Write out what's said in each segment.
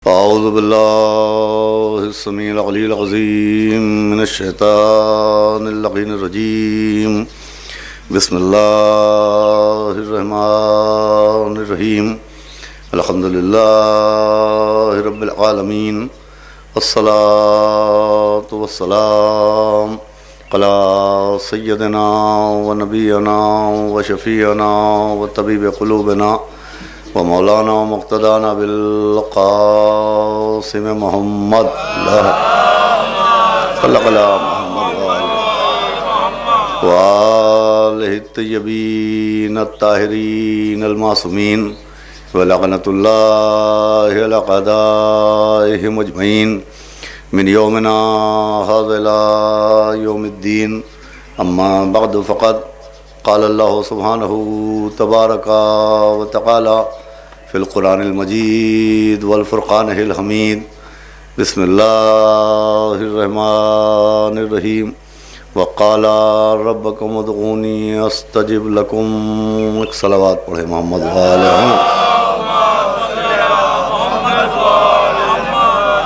اعوذ باللہ السمیع العلیہ العظیم من الشیطان اللعین الرجیم بسم اللہ الرحمن الرحیم الحمدللہ رب العالمین والصلاة والسلام علی سیدنا و نبینا و شفیعنا و طبیب قلوبنا ومولانا مقتدانا بالقاسم محمد صلی اللہ علیہ محمد وآلہ الطیبین الطاہرین المعصومین ولعنۃ اللہ علی اعدائہم اجمعین من یومنا ھذا الی یوم الدین اما بعد فقد قال اللہ سبحانہ تبارک و تعالی فی القرآن المجید والفرقان الحمید بسم اللہ الرحمن الرحیم وقال ربکم ادعونی استجب لکم. ایک صلوات پڑھے محمد علیہ.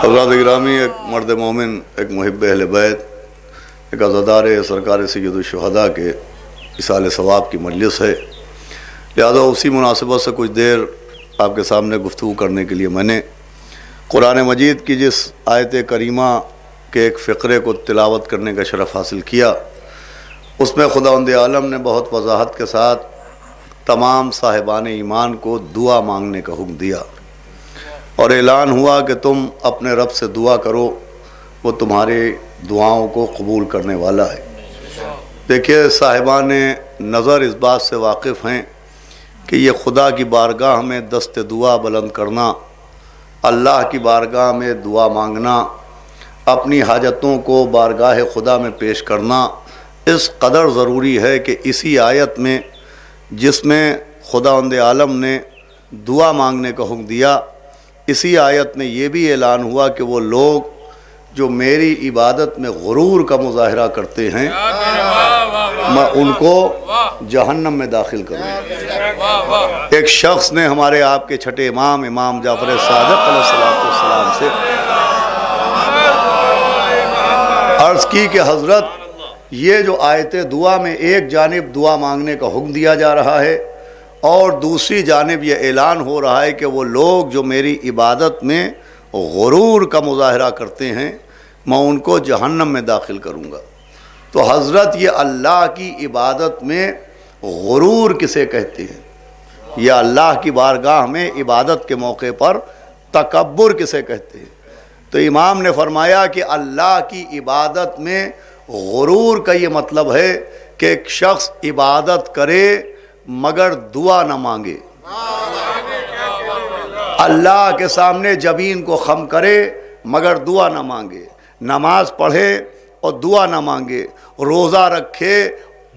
حضرات گرامی، ایک مرد مومن، ایک محب اہل بیت، ایک عزادار سرکار سید الشہداء کے اصال ثواب کی مجلس ہے، لہذا اسی مناسبت سے کچھ دیر آپ کے سامنے گفتگو کرنے کے لیے میں نے قرآن مجید کی جس آیت کریمہ کے ایک فقرے کو تلاوت کرنے کا شرف حاصل کیا، اس میں خداوند عالم نے بہت وضاحت کے ساتھ تمام صاحبان ایمان کو دعا مانگنے کا حکم دیا، اور اعلان ہوا کہ تم اپنے رب سے دعا کرو، وہ تمہارے دعاؤں کو قبول کرنے والا ہے. دیکھیے، صاحبان نظر اس بات سے واقف ہیں کہ یہ خدا کی بارگاہ میں دست دعا بلند کرنا، اللہ کی بارگاہ میں دعا مانگنا، اپنی حاجتوں کو بارگاہ خدا میں پیش کرنا اس قدر ضروری ہے کہ اسی آیت میں جس میں خداوند عالم نے دعا مانگنے کا حکم دیا، اسی آیت میں یہ بھی اعلان ہوا کہ وہ لوگ جو میری عبادت میں غرور کا مظاہرہ کرتے ہیں میں ان کو جہنم میں داخل کروں. ایک شخص نے ہمارے آپ کے چھٹے امام جعفر صادق علیہ السلام سے عرض کی کہ حضرت، یہ جو آیت دعا میں ایک جانب دعا مانگنے کا حکم دیا جا رہا ہے اور دوسری جانب یہ اعلان ہو رہا ہے کہ وہ لوگ جو میری عبادت میں غرور کا مظاہرہ کرتے ہیں میں ان کو جہنم میں داخل کروں گا. تو حضرت، یہ اللہ کی عبادت میں غرور کسے کہتے ہیں؟ یہ اللہ کی بارگاہ میں عبادت کے موقع پر تکبر کسے کہتے ہیں؟ تو امام نے فرمایا کہ اللہ کی عبادت میں غرور کا یہ مطلب ہے کہ ایک شخص عبادت کرے مگر دعا نہ مانگے، اللہ کے سامنے جبین کو خم کرے مگر دعا نہ مانگے، نماز پڑھے اور دعا نہ مانگے، روزہ رکھے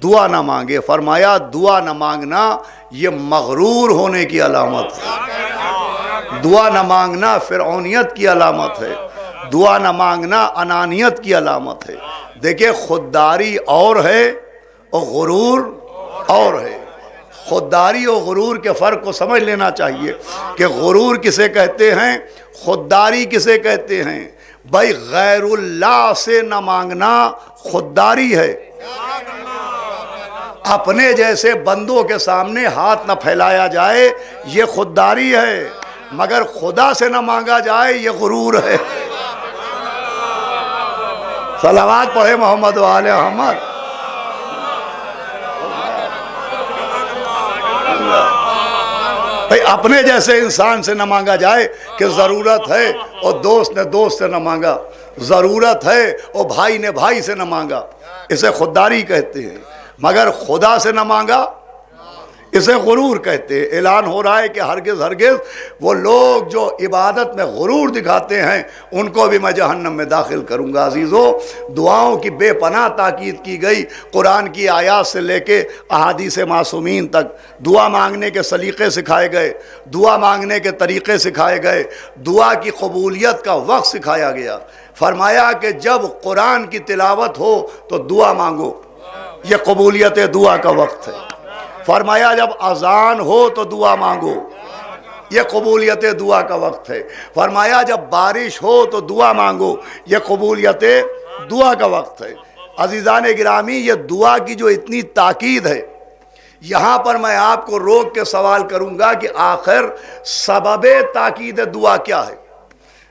دعا نہ مانگے. فرمایا دعا نہ مانگنا یہ مغرور ہونے کی علامت ہے، دعا نہ مانگنا فرعونیت کی علامت ہے، دعا نہ مانگنا انانیت کی علامت ہے. دیکھیں، خودداری اور ہے اور غرور اور ہے. خودداری اور غرور کے فرق کو سمجھ لینا چاہیے کہ غرور کسے کہتے ہیں، خودداری کسے کہتے ہیں. بھائی، غیر اللہ سے نہ مانگنا خودداری ہے. اپنے جیسے بندوں کے سامنے ہاتھ نہ پھیلایا جائے یہ خودداری ہے، مگر خدا سے نہ مانگا جائے یہ غرور ہے. صلوات پڑھے محمد وآل محمد. بھئی، اپنے جیسے انسان سے نہ مانگا جائے کہ ضرورت ہے، اور دوست نے دوست سے نہ مانگا، ضرورت ہے اور بھائی نے بھائی سے نہ مانگا، اسے خودداری کہتے ہیں. مگر خدا سے نہ مانگا اسے غرور کہتے ہیں. اعلان ہو رہا ہے کہ ہرگز وہ لوگ جو عبادت میں غرور دکھاتے ہیں ان کو بھی میں جہنم میں داخل کروں گا. عزیزو، دعاؤں کی بے پناہ تاکید کی گئی. قرآن کی آیات سے لے کے احادیث معصومین تک دعا مانگنے کے سلیقے سکھائے گئے، دعا مانگنے کے طریقے سکھائے گئے، دعا کی قبولیت کا وقت سکھایا گیا. فرمایا کہ جب قرآن کی تلاوت ہو تو دعا مانگو، یہ قبولیت دعا کا وقت ہے. فرمایا جب اذان ہو تو دعا مانگو، یہ قبولیت دعا کا وقت ہے۔ فرمایا جب بارش ہو تو دعا مانگو، یہ قبولیت دعا کا وقت ہے۔ عزیزان گرامی، یہ دعا کی جو اتنی تاکید ہے، یہاں پر میں آپ کو روک کے سوال کروں گا کہ آخر سبب تاکید دعا کیا ہے؟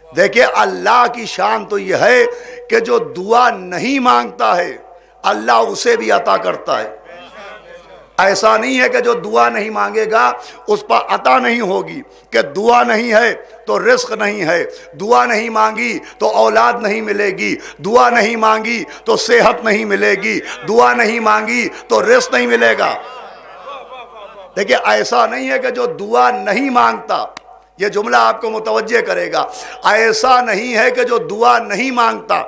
دیکھیں، اللہ کی شان تو یہ ہے کہ جو دعا نہیں مانگتا ہے اللہ اسے بھی عطا کرتا ہے۔ ایسا نہیں ہے کہ جو دعا نہیں مانگے گا اس پر عطا نہیں ہوگی، کہ دعا نہیں ہے تو رزق نہیں ہے، دعا نہیں مانگی تو اولاد نہیں ملے گی، دعا نہیں مانگی تو صحت نہیں ملے گی، دعا نہیں مانگی تو رزق نہیں ملے گا۔ دیکھیں، ایسا نہیں ہے کہ جو دعا نہیں مانگتا، یہ جملہ آپ کو متوجہ کرے گا، ایسا نہیں ہے کہ جو دعا نہیں مانگتا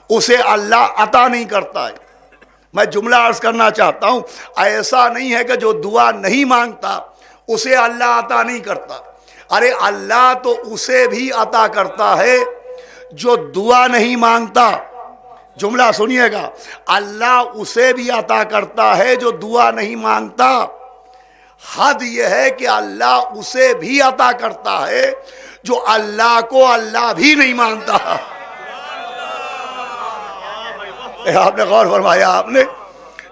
اسے اللہ عطا نہیں کرتا ہے۔ میں جملہ عرض کرنا چاہتا ہوں، ایسا نہیں ہے کہ جو دعا نہیں مانگتا اسے اللہ عطا نہیں کرتا۔ ارے اللہ تو اسے بھی عطا کرتا ہے جو دعا نہیں مانگتا۔ جملہ سنیے گا، اللہ اسے بھی عطا کرتا ہے جو دعا نہیں مانگتا۔ حد یہ ہے کہ اللہ اسے بھی عطا کرتا ہے جو اللہ کو اللہ بھی نہیں مانتا۔ آپ نے غور فرمایا؟ آپ نے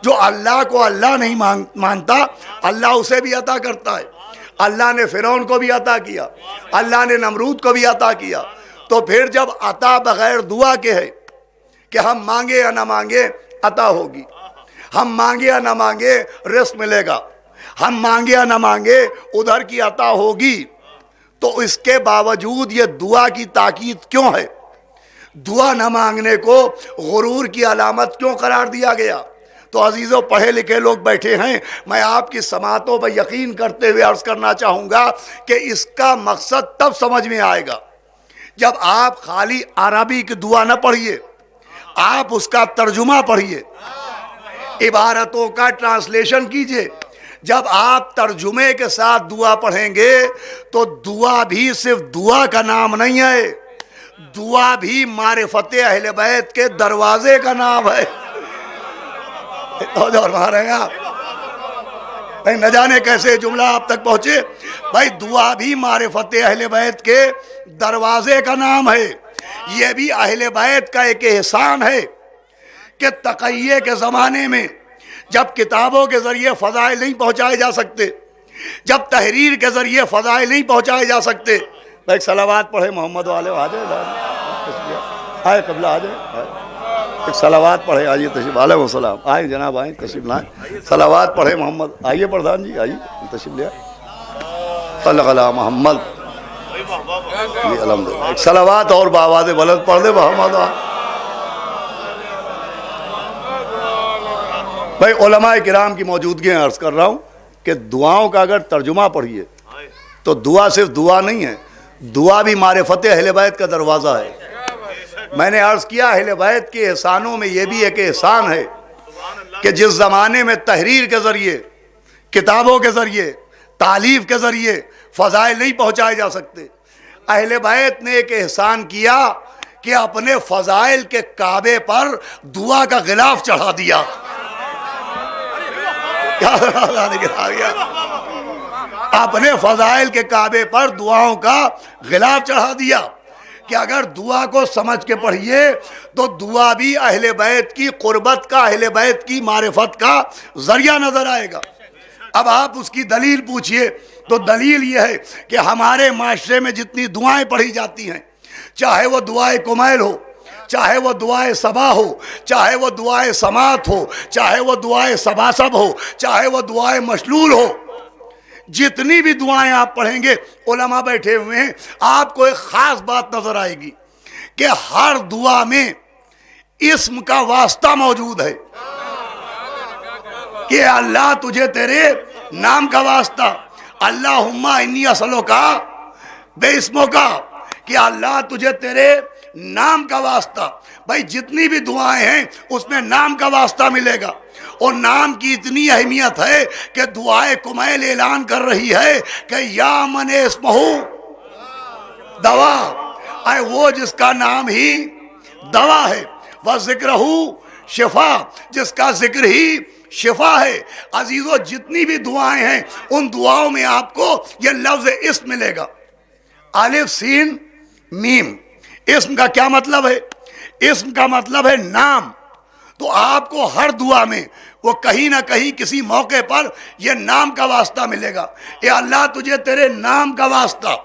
جو اللہ کو اللہ نہیں مانتا اللہ اسے بھی عطا کرتا ہے۔ اللہ نے فرعون کو بھی عطا کیا، اللہ نے نمرود کو بھی عطا کیا۔ تو پھر جب عطا بغیر دعا کے ہے کہ ہم مانگے یا نہ مانگے عطا ہوگی، ہم مانگے یا نہ مانگے رزق ملے گا، ہم مانگے یا نہ مانگے ادھر کی عطا ہوگی، تو اس کے باوجود یہ دعا کی تاکید کیوں ہے؟ دعا نہ مانگنے کو غرور کی علامت کیوں قرار دیا گیا؟ تو عزیزوں، پڑھے لکھے لوگ بیٹھے ہیں، میں آپ کی سماعتوں پر یقین کرتے ہوئے عرض کرنا چاہوں گا کہ اس کا مقصد تب سمجھ میں آئے گا جب آپ خالی عربی کی دعا نہ پڑھیے، آپ اس کا ترجمہ پڑھیے، عبارتوں کا ٹرانسلیشن کیجئے۔ جب آپ ترجمے کے ساتھ دعا پڑھیں گے تو دعا بھی صرف دعا کا نام نہیں ہے، دعا بھی معرفت اہل بیت کے دروازے کا نام ہے۔ نہ جانے کیسے جملہ آپ تک پہنچے بھائی، دعا بھی معرفت اہل بیت کے دروازے کا نام ہے۔ یہ بھی اہل بیت کا ایک احسان ہے کہ تقیہ کے زمانے میں جب کتابوں کے ذریعے فضائل نہیں پہنچائے جا سکتے، جب تحریر کے ذریعے فضائل نہیں پہنچائے جا سکتے، ایک صلوات پڑھے محمد والے آ جائے، آئے قبلہ آ جائے، ایک صلوات پڑھے، آئیے تشریف، علیہ السلام، آئے جناب، آئیں تشریف لائیں، صلوات پڑھے محمد، آئیے پردھان جی، آئیے تشریف لے آئے، صلی اللہ علیہ محمد، جی الحمدللہ، ایک صلوات اور بآواز بلند پڑھ دے محمد۔ بھائی علماء کرام کی موجودگی میں عرض کر رہا ہوں کہ دعاؤں کا اگر ترجمہ پڑھیے تو دعا صرف دعا نہیں ہے، دعا بھی معرفت اہل بیت کا دروازہ ہے۔ میں نے عرض کیا اہل بیت کے احسانوں میں یہ بھی ایک احسان ہے کہ جس زمانے میں تحریر کے ذریعے، کتابوں کے ذریعے، تالیف کے ذریعے فضائل نہیں پہنچائے جا سکتے، اہل بیت نے ایک احسان کیا کہ اپنے فضائل کے کعبے پر دعا کا غلاف چڑھا دیا۔ اپنے فضائل کے کعبے پر دعاؤں کا غلاف چڑھا دیا کہ اگر دعا کو سمجھ کے پڑھیے تو دعا بھی اہل بیت کی قربت کا، اہل بیت کی معرفت کا ذریعہ نظر آئے گا۔ اب آپ اس کی دلیل پوچھئے تو دلیل یہ ہے کہ ہمارے معاشرے میں جتنی دعائیں پڑھی جاتی ہیں، چاہے وہ دعائے کمیل ہو، چاہے وہ دعائے صبا ہو، چاہے وہ دعائے سماعت ہو، چاہے وہ دعائے سباسب ہو، چاہے وہ دعائے مشلول ہو، جتنی بھی دعائیں آپ پڑھیں گے، علماء بیٹھے ہوئے ہیں، آپ کو ایک خاص بات نظر آئے گی کہ ہر دعا میں اسم کا واسطہ موجود ہے کہ اللہ تجھے تیرے نام کا واسطہ، اللہم انی اسألک بے اسموں کا، کہ اللہ تجھے تیرے نام کا واسطہ۔ بھائی جتنی بھی دعائیں ہیں اس میں نام کا واسطہ ملے گا، اور نام کی اتنی اہمیت ہے کہ دعائے کمیل اعلان کر رہی ہے کہ یا من اسمہ دوا، اے وہ جس کا نام ہی دوا ہے، وذکرہ شفا، جس کا ذکر ہی شفا ہے۔ عزیزو جتنی بھی دعائیں ہیں ان دعاؤں میں آپ کو یہ لفظ اسم ملے گا، الف سین میم۔ اسم کا کیا مطلب ہے؟ اسم کا مطلب ہے نام۔ تو آپ کو ہر دعا میں وہ کہیں نہ کہیں کسی موقع پر یہ نام کا واسطہ ملے گا، اے اللہ تجھے تیرے نام کا واسطہ۔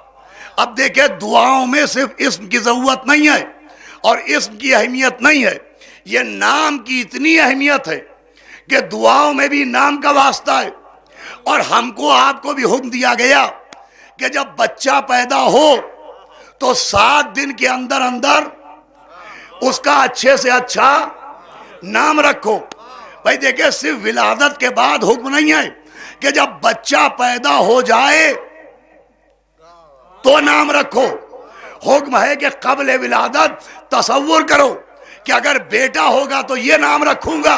اب دیکھیں دعاؤں میں صرف اسم کی ضرورت نہیں ہے اور اسم کی اہمیت نہیں ہے، یہ نام کی اتنی اہمیت ہے کہ دعاؤں میں بھی نام کا واسطہ ہے۔ اور ہم کو آپ کو بھی حکم دیا گیا کہ جب بچہ پیدا ہو تو 7 دن کے اندر اندر اس کا اچھے سے اچھا نام رکھو۔ بھائی دیکھیں صرف ولادت کے بعد حکم نہیں ہے کہ جب بچہ پیدا ہو جائے تو نام رکھو، حکم ہے کہ قبل ولادت تصور کرو کہ اگر بیٹا ہوگا تو یہ نام رکھوں گا،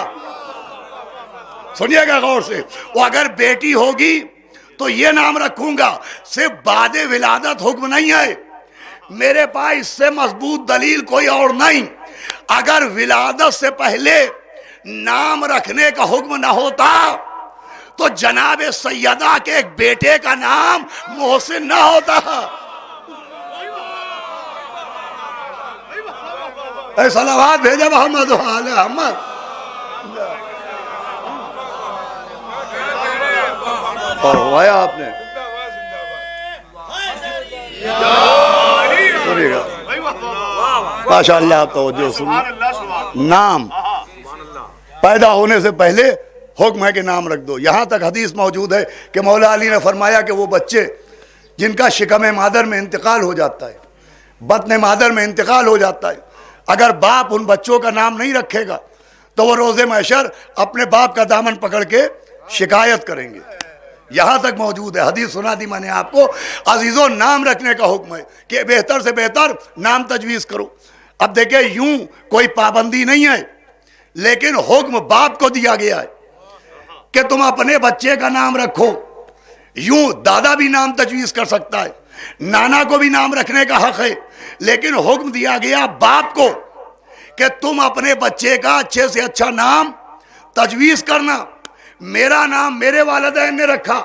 سنیے گا غور سے، وہ اگر بیٹی ہوگی تو یہ نام رکھوں گا۔ صرف بعد ولادت حکم نہیں ہے، میرے پاس اس سے مضبوط دلیل کوئی اور نہیں۔ اگر ولادت سے پہلے نام رکھنے کا حکم نہ ہوتا تو جناب سیدہ کے ایک بیٹے کا نام محسن نہ ہوتا۔ اے صلوات بھیجے محمد و آل محمد۔ اور ہوایا آپ نے سنیے گا ماشاء اللہ، توجہ سنیے۔ نام پیدا ہونے سے پہلے حکم ہے کہ نام رکھ دو۔ یہاں تک حدیث موجود ہے کہ مولا علی نے فرمایا کہ وہ بچے جن کا شکم مادر میں انتقال ہو جاتا ہے، بطن مادر میں انتقال ہو جاتا ہے، اگر باپ ان بچوں کا نام نہیں رکھے گا تو وہ روز محشر اپنے باپ کا دامن پکڑ کے شکایت کریں گے۔ یہاں تک موجود ہے، حدیث سنا دی میں نے آپ کو۔ عزیزوں نام رکھنے کا حکم ہے کہ بہتر سے بہتر نام تجویز کرو۔ اب دیکھیں یوں کوئی پابندی نہیں ہے، لیکن حکم باپ کو دیا گیا ہے کہ تم اپنے بچے کا نام رکھو۔ یوں دادا بھی نام تجویز کر سکتا ہے، نانا کو بھی نام رکھنے کا حق ہے، لیکن حکم دیا گیا باپ کو کہ تم اپنے بچے کا اچھے سے اچھا نام تجویز کرنا۔ میرا نام میرے والدین نے رکھا،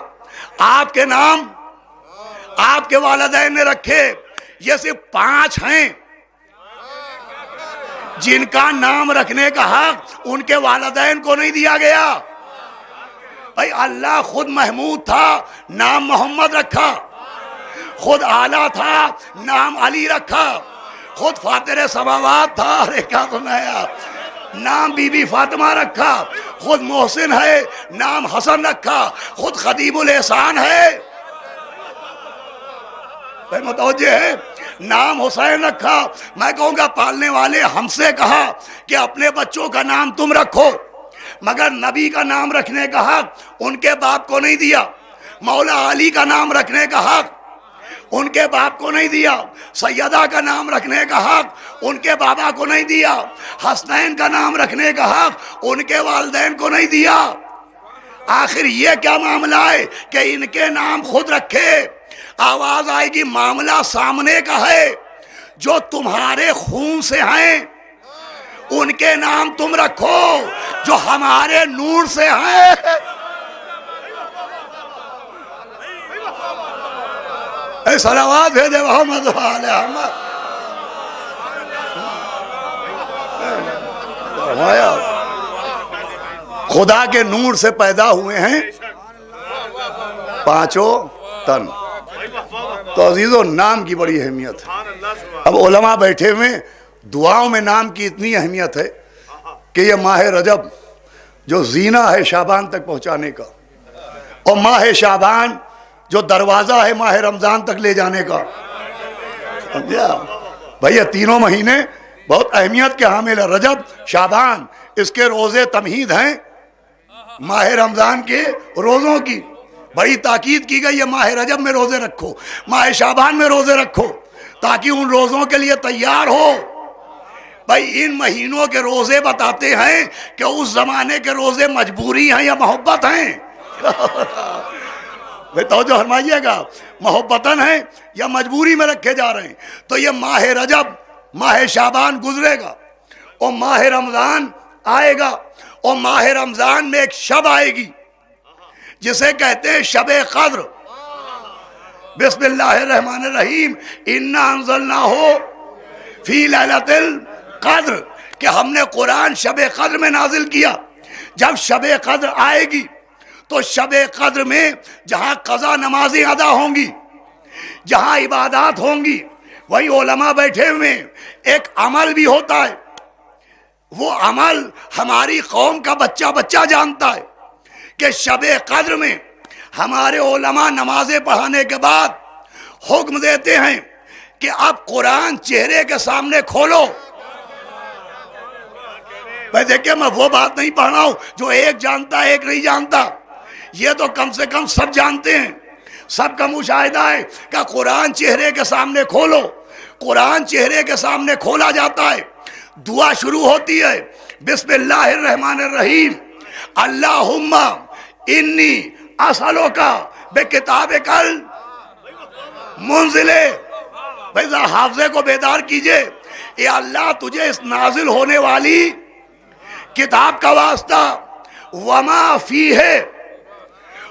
آپ کے نام آپ کے والدین نے رکھے، یہ صرف 5 ہیں جن کا نام رکھنے کا حق ان کے والدین کو نہیں دیا گیا۔ بھائی اللہ خود محمود تھا، نام محمد رکھا، خود اعلیٰ تھا، نام علی رکھا، خود فاتر سماوات تھا، ارے کیا سنایا، نام بی بی فاطمہ رکھا، خود محسن ہے، نام حسن رکھا، خود خدیم الاحسان ہے، بھائی متوجہ ہے، نام حسین رکھا۔ میں کہوں گا پالنے والے ہم سے کہا کہ اپنے بچوں کا نام تم رکھو، مگر نبی کا نام رکھنے کا حق ان کے باپ کو نہیں دیا، مولا علی کا نام رکھنے کا حق ان کے باپ کو نہیں دیا، سیدہ کا نام رکھنے کا حق ان کے بابا کو نہیں دیا، حسنین کا نام رکھنے کا حق ان کے والدین کو نہیں دیا۔ آخر یہ کیا معاملہ ہے کہ ان کے نام خود رکھے؟ آواز آئے گی معاملہ سامنے کا ہے، جو تمہارے خون سے ہیں ان کے نام تم رکھو، جو ہمارے نور سے ہیں۔ اے صلوات بھیجے محمد و آل محمد۔ خدا کے نور سے پیدا ہوئے ہیں 5 تن۔ تو عزیزو نام کی بڑی اہمیت ہے۔ اب علماء بیٹھے ہوئے، دعاؤں میں نام کی اتنی اہمیت ہے کہ یہ ماہ رجب جو زینہ ہے شعبان تک پہنچانے کا، اور ماہ شعبان جو دروازہ ہے ماہ رمضان تک لے جانے کا، بھئی یہ تینوں مہینے بہت اہمیت کے حامل ہے۔ رجب شعبان اس کے روزے تمہید ہیں ماہ رمضان کے روزوں کی، بڑی تاکید کی گئی ہے ماہ رجب میں روزے رکھو، ماہ شعبان میں روزے رکھو تاکہ ان روزوں کے لیے تیار ہو۔ بھائی ان مہینوں کے روزے بتاتے ہیں کہ اس زمانے کے روزے مجبوری ہیں یا محبت ہیں؟ بھائی توجہ فرمائیے گا، محبتاً ہیں یا مجبوری میں رکھے جا رہے ہیں؟ تو یہ ماہ رجب ماہ شعبان گزرے گا اور ماہ رمضان آئے گا، اور ماہ رمضان میں ایک شب آئے گی جسے کہتے ہیں شب قدر. بسم اللہ الرحمن الرحیم انا انزلناہ فی لیلۃ القدر، کہ ہم نے قرآن شب قدر میں نازل کیا. جب شب قدر آئے گی تو شب قدر میں جہاں قضا نمازیں ادا ہوں گی، جہاں عبادات ہوں گی، وہی علماء بیٹھے ہوئے. ایک عمل بھی ہوتا ہے، وہ عمل ہماری قوم کا بچہ بچہ جانتا ہے کہ شب قدر میں ہمارے علماء نمازیں پڑھانے کے بعد حکم دیتے ہیں کہ اب قرآن چہرے کے سامنے کھولو. بھائی دیکھیں، میں وہ بات نہیں پڑھ رہا ہوں جو ایک جانتا ہے ایک نہیں جانتا. یہ تو کم سے کم سب جانتے ہیں، سب کا مشاہدہ ہے کہ قرآن چہرے کے سامنے کھولو. قرآن چہرے کے سامنے کھولا جاتا ہے، دعا شروع ہوتی ہے بسم اللہ الرحمن الرحیم اللہم انی اسألک بکتابک المنزل. بھائی ذرا حافظے کو بیدار کیجئے. اے اللہ تجھے اس نازل ہونے والی کتاب کا واسطہ، وما فیہ،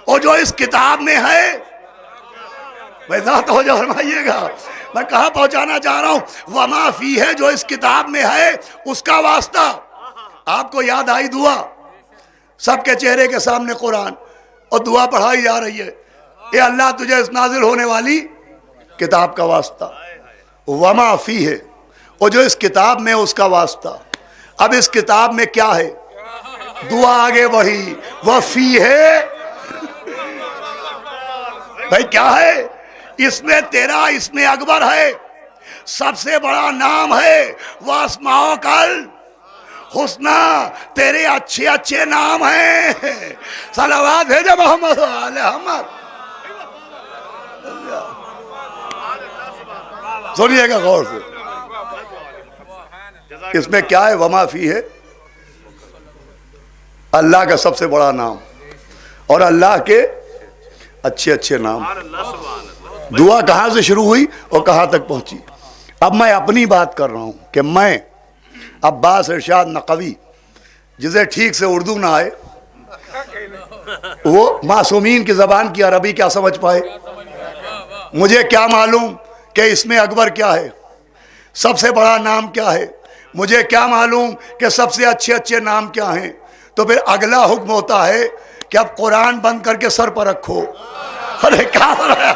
اور جو اس کتاب میں ہے. بھائی ذرا توجہ فرمائیے گا، میں کہاں پہنچانا چاہ رہا ہوں. وما فیہ، جو اس کتاب میں ہے اس کا واسطہ. آپ کو یاد آئی دعا، سب کے چہرے کے سامنے قرآن اور دعا پڑھائی جا رہی ہے. اے اللہ تجھے اس نازل ہونے والی کتاب کا واسطہ، وما فیہ، اور جو اس کتاب میں اس کا واسطہ. اب اس کتاب میں کیا ہے؟ دعا آگے بڑھی وفیہ. بھائی کیا ہے؟ اس میں تیرا اسم اکبر ہے، سب سے بڑا نام ہے واسماؤک الحسنی، تیرے اچھے اچھے نام ہیں. صلوات بھیجے محمد علیہ محمد. سنیے گا غور سے، اس میں کیا ہے؟ وما فیہ، اللہ کا سب سے بڑا نام اور اللہ کے اچھے اچھے نام. دعا کہاں سے شروع ہوئی اور کہاں تک پہنچی؟ اب میں اپنی بات کر رہا ہوں کہ میں عباس ارشاد نقوی، جسے ٹھیک سے اردو نہ آئے، وہ معصومین کی زبان کی عربی کیا سمجھ پائے؟ مجھے کیا معلوم کہ اس میں اکبر کیا ہے، سب سے بڑا نام کیا ہے؟ مجھے کیا معلوم کہ سب سے اچھے اچھے نام کیا ہیں؟ تو پھر اگلا حکم ہوتا ہے کہ اب قرآن بند کر کے سر پر رکھو. ارے کیا ہو رہا ہے؟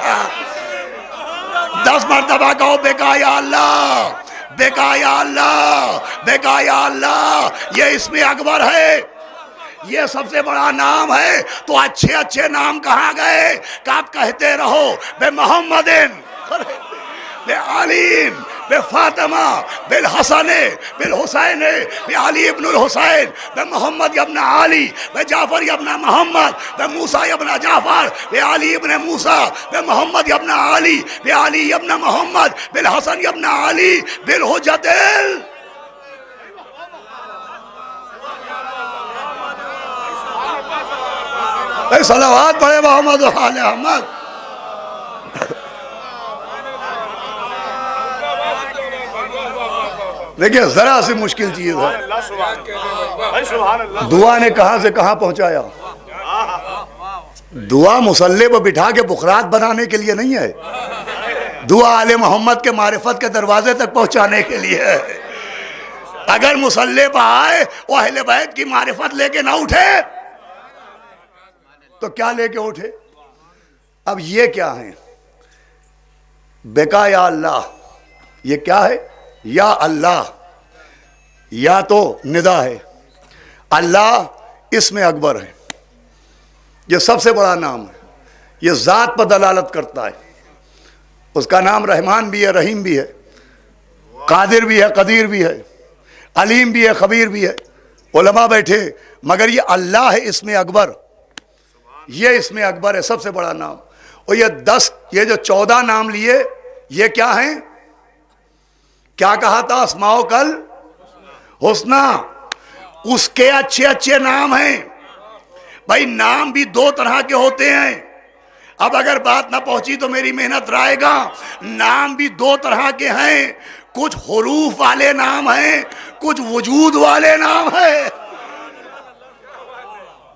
10 مرتبہ کہو بیکا یا اللہ، بیکا یا اللہ، بیکا یا اللہ. یہ اس میں اکبر ہے، یہ سب سے بڑا نام ہے. تو اچھے اچھے نام کہاں گئے کہ آپ کہتے رہو بے محمد، بے علی، بے فاطمہ، بالحسن، بالحسین، بے علی ابن الحسین، بے محمد ابن علی، بے جعفر ابن محمد، بے موسیٰ ابن جعفر، بے علی ابن موسیٰ، بے محمد ابن علی، بے علی ابن محمد، بالحسن ابن علی، بالحجت صلوات پڑھے محمد و آل محمد. دیکھیں ذرا سی مشکل چیز ہے، دعا نے کہاں سے کہاں پہنچایا. دعا مصلی پہ بٹھا کے بخرات بنانے کے لیے نہیں ہے، دعا آل محمد کے معرفت کے دروازے تک پہنچانے کے لیے ہے. اگر مصلی پہ آئے وہ اہل بیت کی معرفت لے کے نہ اٹھے تو کیا لے کے اٹھے؟ اب یہ کیا ہے؟ بیکا یا اللہ، یہ کیا ہے؟ یا اللہ، یا تو ندا ہے، اللہ اسم اکبر ہے، یہ سب سے بڑا نام ہے، یہ ذات پر دلالت کرتا ہے. اس کا نام رحمان بھی ہے، رحیم بھی ہے، قادر بھی ہے، قدیر بھی ہے، علیم بھی ہے، خبیر بھی ہے. علماء بیٹھے، مگر یہ اللہ ہے اسم اکبر، یہ اسم اکبر ہے، سب سے بڑا نام. اور یہ جو 14 نام لیے یہ کیا ہیں؟ کیا کہا تھا؟ اسماؤک الحسنی، اس کے اچھے اچھے نام ہیں. بھائی نام بھی 2 طرح کے ہوتے ہیں. اب اگر بات نہ پہنچی تو میری محنت رائے گا. نام بھی 2 طرح کے ہیں، کچھ حروف والے نام ہیں، کچھ وجود والے نام ہیں.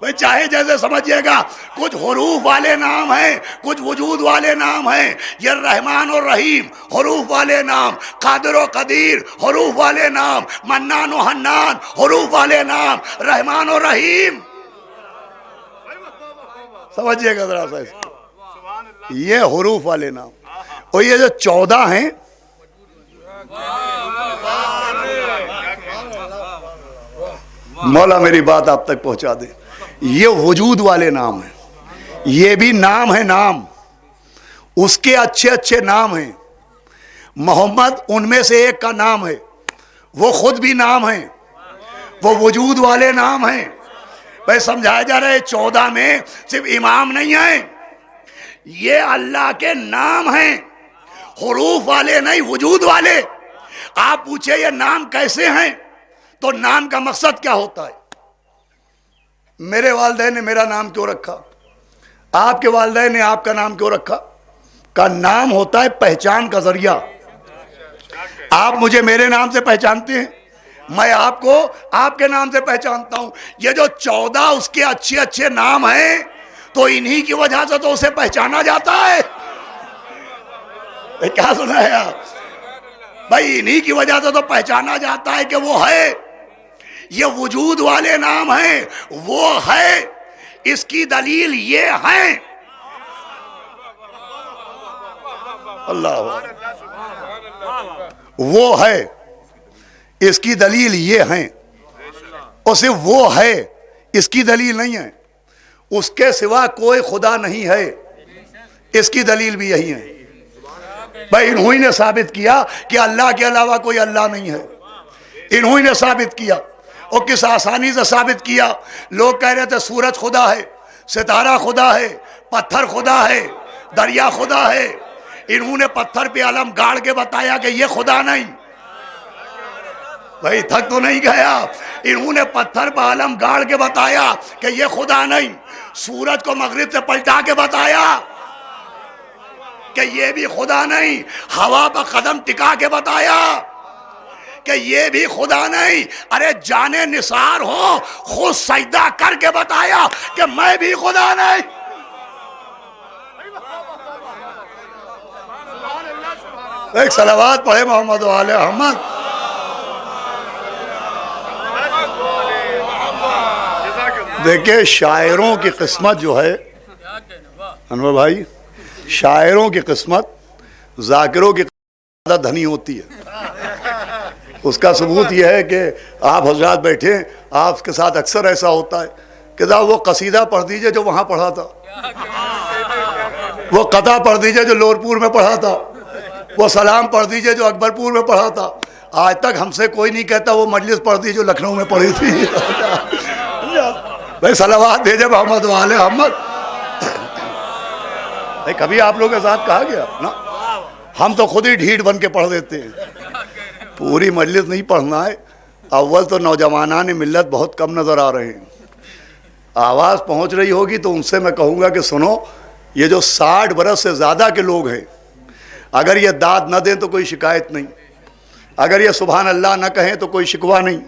بھائی چاہے جیسے سمجھیے گا، کچھ حروف والے نام ہیں، کچھ وجود والے نام ہیں. یہ رحمان اور رحیم حروف والے نام، قادر و قدیر حروف والے نام، منان و حنان حروف والے نام، رحمان و رحیم. سمجھیے گا ذرا سا اس کو، یہ حروف والے نام. اور یہ جو 14 ہیں، مولا میری بات آپ تک پہنچا دے، یہ وجود والے نام ہیں. یہ بھی نام ہے، نام اس کے اچھے اچھے نام ہیں. محمد ان میں سے ایک کا نام ہے، وہ خود بھی نام ہے، وہ وجود والے نام ہیں. بھائی سمجھایا جا رہا ہے 14 میں صرف امام نہیں ہیں، یہ اللہ کے نام ہیں، حروف والے نہیں، وجود والے. آپ پوچھیں یہ نام کیسے ہیں، تو نام کا مقصد کیا ہوتا ہے؟ میرے والدین نے میرا نام کیوں رکھا؟ آپ کے والدین نے آپ کا نام کیوں رکھا؟ کا نام ہوتا ہے پہچان کا ذریعہ. آپ مجھے میرے نام سے پہچانتے ہیں، میں آپ کو آپ کے نام سے پہچانتا ہوں. یہ جو 14 اس کے اچھے اچھے نام ہیں، تو انہی کی وجہ سے تو اسے پہچانا جاتا ہے. کیا سنا ہے آپ؟ بھائی انہی کی وجہ سے تو پہچانا جاتا ہے کہ وہ ہے. یہ وجود والے نام ہیں، وہ ہے، اس کی دلیل یہ ہے. اللہ، وہ ہے، اس کی دلیل یہ ہے. اور صرف وہ ہے، اس کی دلیل نہیں ہے. اس کے سوا کوئی خدا نہیں ہے، اس کی دلیل بھی یہی ہے. بھائی انہوں نے ثابت کیا کہ اللہ کے علاوہ کوئی اللہ نہیں ہے. انہوں نے ثابت کیا، اور کس آسانی سے ثابت کیا. لوگ کہہ رہے تھے سورج خدا ہے، ستارہ خدا ہے، پتھر خدا ہے، دریا خدا ہے. انہوں نے پتھر پہ علم گاڑ کے بتایا کہ یہ خدا نہیں. بھائی تھک تو نہیں گیا؟ انہوں نے پتھر پہ علم گاڑ کے بتایا کہ یہ خدا نہیں. سورج کو مغرب سے پلٹا کے بتایا کہ یہ بھی خدا نہیں. ہوا پہ قدم ٹکا کے بتایا کہ یہ بھی خدا نہیں. ارے جانے نثار ہو خود سجدہ کر کے بتایا کہ میں بھی خدا نہیں. ایک صلوات پڑھے محمد و آل احمد. دیکھیں شاعروں کی قسمت جو ہے انور بھائی، شاعروں کی قسمت ذاکروں کی زیادہ دھنی ہوتی ہے. اس کا ثبوت یہ ہے کہ آپ حضرات بیٹھے، آپ کے ساتھ اکثر ایسا ہوتا ہے کہ وہ قصیدہ پڑھ دیجئے جو وہاں پڑھا تھا، وہ قطع پڑھ دیجئے جو لورپور میں پڑھا تھا، وہ سلام پڑھ دیجئے جو اکبرپور میں پڑھا تھا. آج تک ہم سے کوئی نہیں کہتا وہ مجلس پڑھ دیجئے جو لکھنؤ میں پڑھی تھی. بھائی صلوات بھیجے محمد و آل احمد. کبھی آپ لوگوں کے ساتھ کہا گیا نا؟ ہم تو خود ہی ڈھیٹ بن کے پڑھ دیتے ہیں. پوری مجلس نہیں پڑھنا ہے. اول تو نوجوانان ملت بہت کم نظر آ رہے ہیں. آواز پہنچ رہی ہوگی تو ان سے میں کہوں گا کہ سنو، یہ جو 60 برس سے زیادہ کے لوگ ہیں، اگر یہ داد نہ دیں تو کوئی شکایت نہیں، اگر یہ سبحان اللہ نہ کہیں تو کوئی شکوہ نہیں.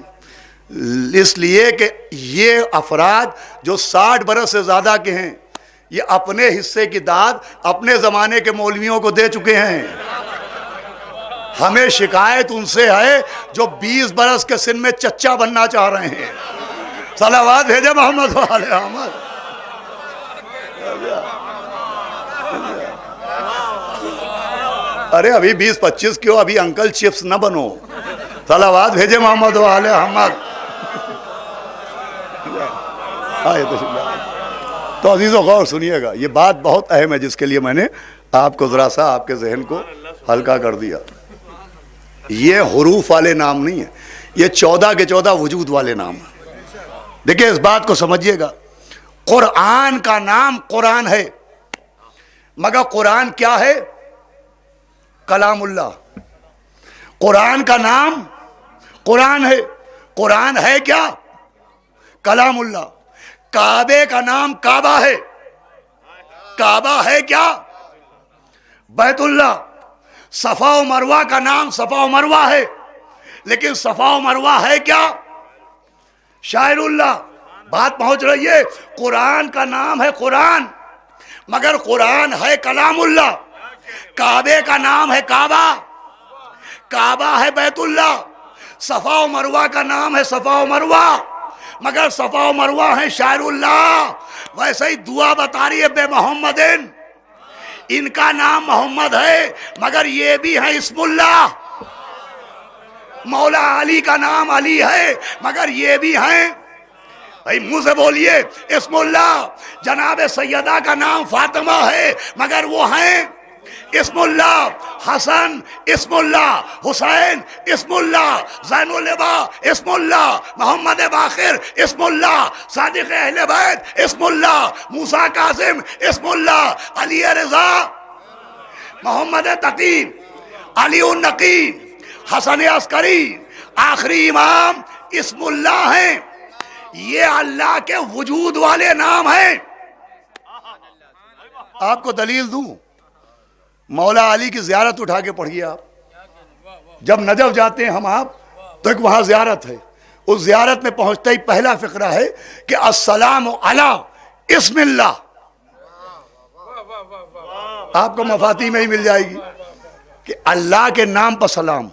اس لیے کہ یہ افراد جو 60 برس سے زیادہ کے ہیں، یہ اپنے حصے کی داد اپنے زمانے کے مولویوں کو دے چکے ہیں. ہمیں شکایت ان سے ہے جو 20 برس کے سن میں چچا بننا چاہ رہے ہیں. صلوات بھیجے محمد و آل احمد. ارے ابھی 20-25 کیوں، ابھی انکل چپس نہ بنو. صلوات بھیجے محمد و آل احمد. تو عزیزو غور سنیے گا، یہ بات بہت اہم ہے جس کے لیے میں نے آپ کو ذرا سا آپ کے ذہن کو ہلکا کر دیا. یہ حروف والے نام نہیں ہیں، یہ 14 کے 14 وجود والے نام ہیں. دیکھیں اس بات کو سمجھیے گا. قرآن کا نام قرآن ہے، مگر قرآن کیا ہے؟ کلام اللہ. قرآن کا نام قرآن ہے. قرآن ہے کیا؟ کلام اللہ. کعبے کا نام کعبہ ہے. کعبہ ہے کیا؟ بیت اللہ. صفا و مروہ کا نام صفا و مروہ ہے، لیکن صفا و مروہ ہے کیا؟ شاعر اللہ. بات پہنچ رہی ہے. قرآن کا نام ہے قرآن، مگر قرآن ہے کلام اللہ. کعبے کا نام ہے کعبہ، کعبہ ہے بیت اللہ. صفا و مروہ کا نام ہے صفا و مروہ، مگر صفا و مروہ ہے شاعر اللہ. ویسے ہی دعا بتا رہی ہے بے محمد، ان کا نام محمد ہے مگر یہ بھی ہے اسم اللہ. مولا علی کا نام علی ہے مگر یہ بھی ہیں، بھائی منہ سے بولیے، اسم اللہ. جناب سیدہ کا نام فاطمہ ہے مگر وہ ہیں اسم اللہ. حسن اسم اللہ، حسین اسم اللہ، زین العبا اسم اللہ، محمد باقر اسم اللہ، صادق اہل بیت اسم اللہ، موسیٰ کاظم اسم اللہ، علی رضا، محمد تقی، علی النقی، حسن عسکری، آخری امام اسم اللہ ہیں. یہ اللہ کے وجود والے نام ہیں. آپ کو دلیل دوں، مولا علی کی زیارت اٹھا کے پڑھیے. آپ جب نجف جاتے ہیں ہم آپ تو ایک وہاں زیارت ہے، اس زیارت میں پہنچتے ہی پہلا فقرہ ہے کہ السلام علی اسم اللہ. آپ کو مفاتی میں ہی مل جائے گی کہ اللہ کے نام پر سلام.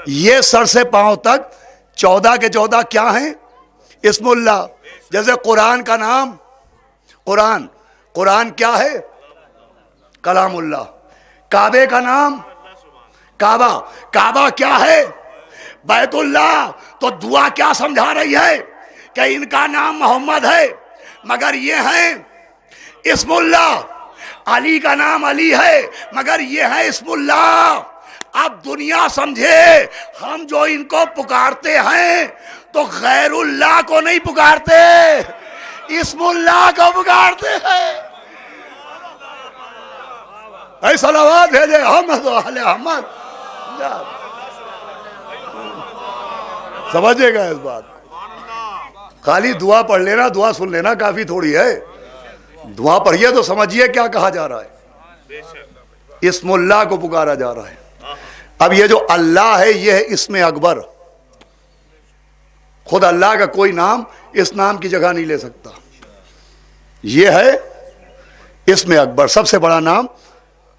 یہ سر سے پاؤں تک 14 کے 14 کیا ہیں؟ اسم اللہ. جیسے قرآن کا نام قرآن، قرآن کیا ہے؟ کلام اللہ. کعبے کا نام کعبہ، کعبہ کیا ہے؟ بیت اللہ. تو دعا کیا سمجھا رہی ہے کہ ان کا نام محمد ہے مگر یہ ہیں اسم اللہ. علی کا نام علی ہے مگر یہ ہے اسم اللہ. اب دنیا سمجھے ہم جو ان کو پکارتے ہیں تو غیر اللہ کو نہیں پکارتے، اسم اللہ کو پکارتے ہیں. اے صلوات بھیجے احمد و آل احمد. سمجھے گا اس بات کو. خالی دعا پڑھ لینا، دعا سن لینا کافی تھوڑی ہے. دعا پڑھیے تو سمجھیے کیا کہا جا رہا ہے. اسم اللہ کو پکارا جا رہا ہے. اب یہ جو اللہ ہے یہ ہے اسم اکبر. خود اللہ کا کوئی نام اس نام کی جگہ نہیں لے سکتا. یہ ہے اسم اکبر، سب سے بڑا نام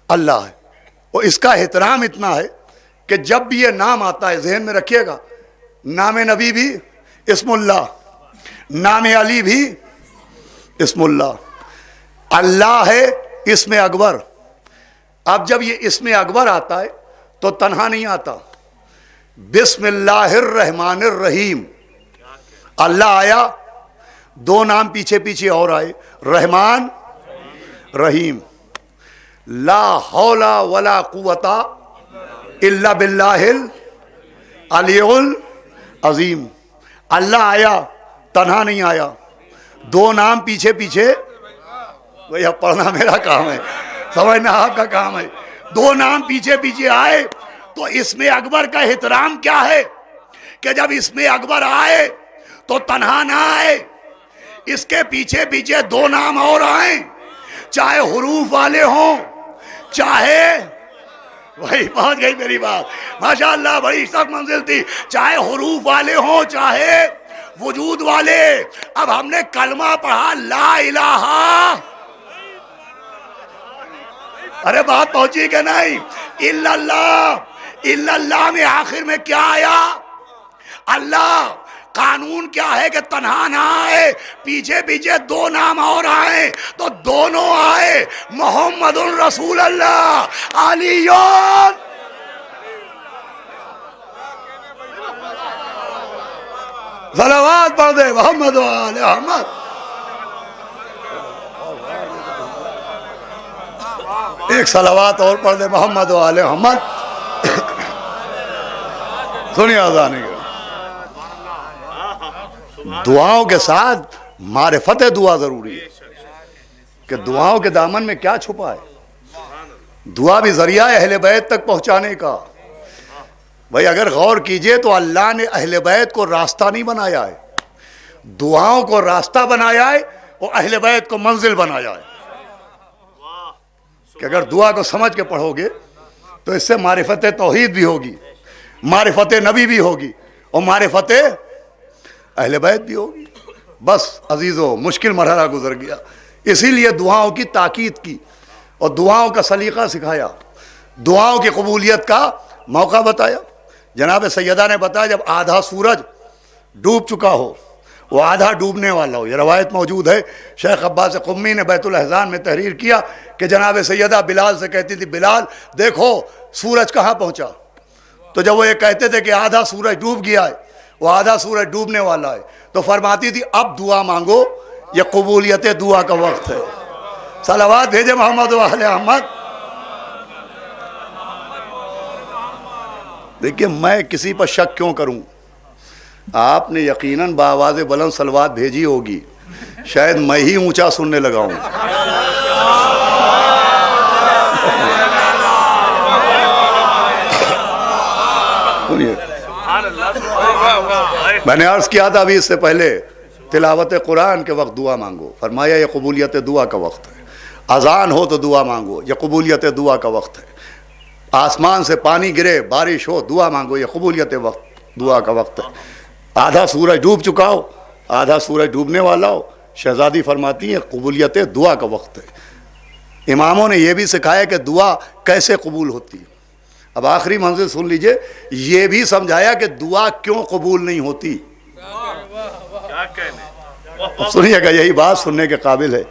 اللہ ہے. اور اس کا احترام اتنا ہے کہ جب بھی یہ نام آتا ہے ذہن میں رکھیے گا، نام نبی بھی اسم اللہ، نام علی بھی اسم اللہ. اللہ ہے اسم اکبر. اب جب یہ اسم اکبر آتا ہے تو تنہا نہیں آتا. بسم اللہ الرحمن الرحیم. اللہ آیا، دو نام پیچھے پیچھے اور آئے، رحمان رحیم. لا حول ولا قوت الا باللہ العلی العظیم. اللہ آیا، تنہا نہیں آیا، دو نام پیچھے پیچھے. وہی اب پڑھنا میرا کام ہے، سمجھنا آپ کا کام ہے. دو نام پیچھے پیچھے آئے تو اسم اکبر کا احترام کیا ہے کہ جب اسم اکبر آئے تو تنہا نہ آئے، اس کے پیچھے پیچھے دو نام اور آئیں، چاہے حروف والے ہوں، چاہے وہی پہنچ گئی میری بات، ماشاءاللہ بڑی سخت منزل تھی، چاہے حروف والے ہوں چاہے وجود والے. اب ہم نے کلمہ پڑھا لا الہ، ارے بات پہنچی کہ نہیں؟ الا اللہ. الا اللہ میں آخر میں کیا آیا؟ اللہ. قانون کیا ہے کہ تنہا نہ آئے، پیچھے پیچھے دو نام اور آئے تو دونوں آئے محمد رسول اللہ علی. صلوات پڑھ دے محمد و آل احمد. ایک صلوات اور پڑھ دے محمد و آل محمد. سنیے آزانے کے دعاؤں کے ساتھ معرفت دعا ضروری ہے کہ دعاؤں کے دامن میں کیا چھپا ہے. دعا بھی ذریعہ ہے اہل بیت تک پہنچانے کا. بھائی اگر غور کیجئے تو اللہ نے اہل بیت کو راستہ نہیں بنایا ہے، دعاؤں کو راستہ بنایا ہے اور اہل بیت کو منزل بنایا ہے. کہ اگر دعا کو سمجھ کے پڑھو گے تو اس سے معرفت توحید بھی ہوگی، معرفت نبی بھی ہوگی اور معرفت اہل بیت بھی ہوگی. بس عزیزو مشکل مرحلہ گزر گیا. اسی لیے دعاؤں کی تاکید کی اور دعاؤں کا سلیقہ سکھایا, دعاؤں کی قبولیت کا موقع بتایا. جناب سیدہ نے بتایا جب آدھا سورج ڈوب چکا ہو, وہ آدھا ڈوبنے والا ہو. یہ روایت موجود ہے, شیخ عباس قمی نے بیت الاحزان میں تحریر کیا کہ جناب سیدہ بلال سے کہتی تھی, بلال دیکھو سورج کہاں پہنچا. تو جب وہ یہ کہتے تھے کہ آدھا سورج ڈوب گیا ہے, وہ آدھا سورج ڈوبنے والا ہے, تو فرماتی تھی اب دعا مانگو, یہ قبولیت دعا کا وقت ہے. صلوات بھیجے محمد و اہل احمد. دیکھیے میں کسی پر شک کیوں کروں, آپ نے یقیناً بآواز بلند صلوات بھیجی ہوگی, شاید میں ہی اونچا سننے لگا ہوں. میں نے عرض کیا تھا ابھی اس سے پہلے, تلاوت قرآن کے وقت دعا مانگو, فرمایا یہ قبولیت دعا کا وقت ہے. اذان ہو تو دعا مانگو, یہ قبولیت دعا کا وقت ہے. آسمان سے پانی گرے, بارش ہو, دعا مانگو, یہ قبولیت وقت دعا کا وقت ہے. آدھا سورج ڈوب چکا ہو, آدھا سورج ڈوبنے والا ہو, شہزادی فرماتی ہے قبولیت دعا کا وقت ہے. اماموں نے یہ بھی سکھایا کہ دعا کیسے قبول ہوتی ہے. اب آخری منزل سن لیجئے, یہ بھی سمجھایا کہ دعا کیوں قبول نہیں ہوتی. سنیے گا, یہی بات سننے کے قابل ہے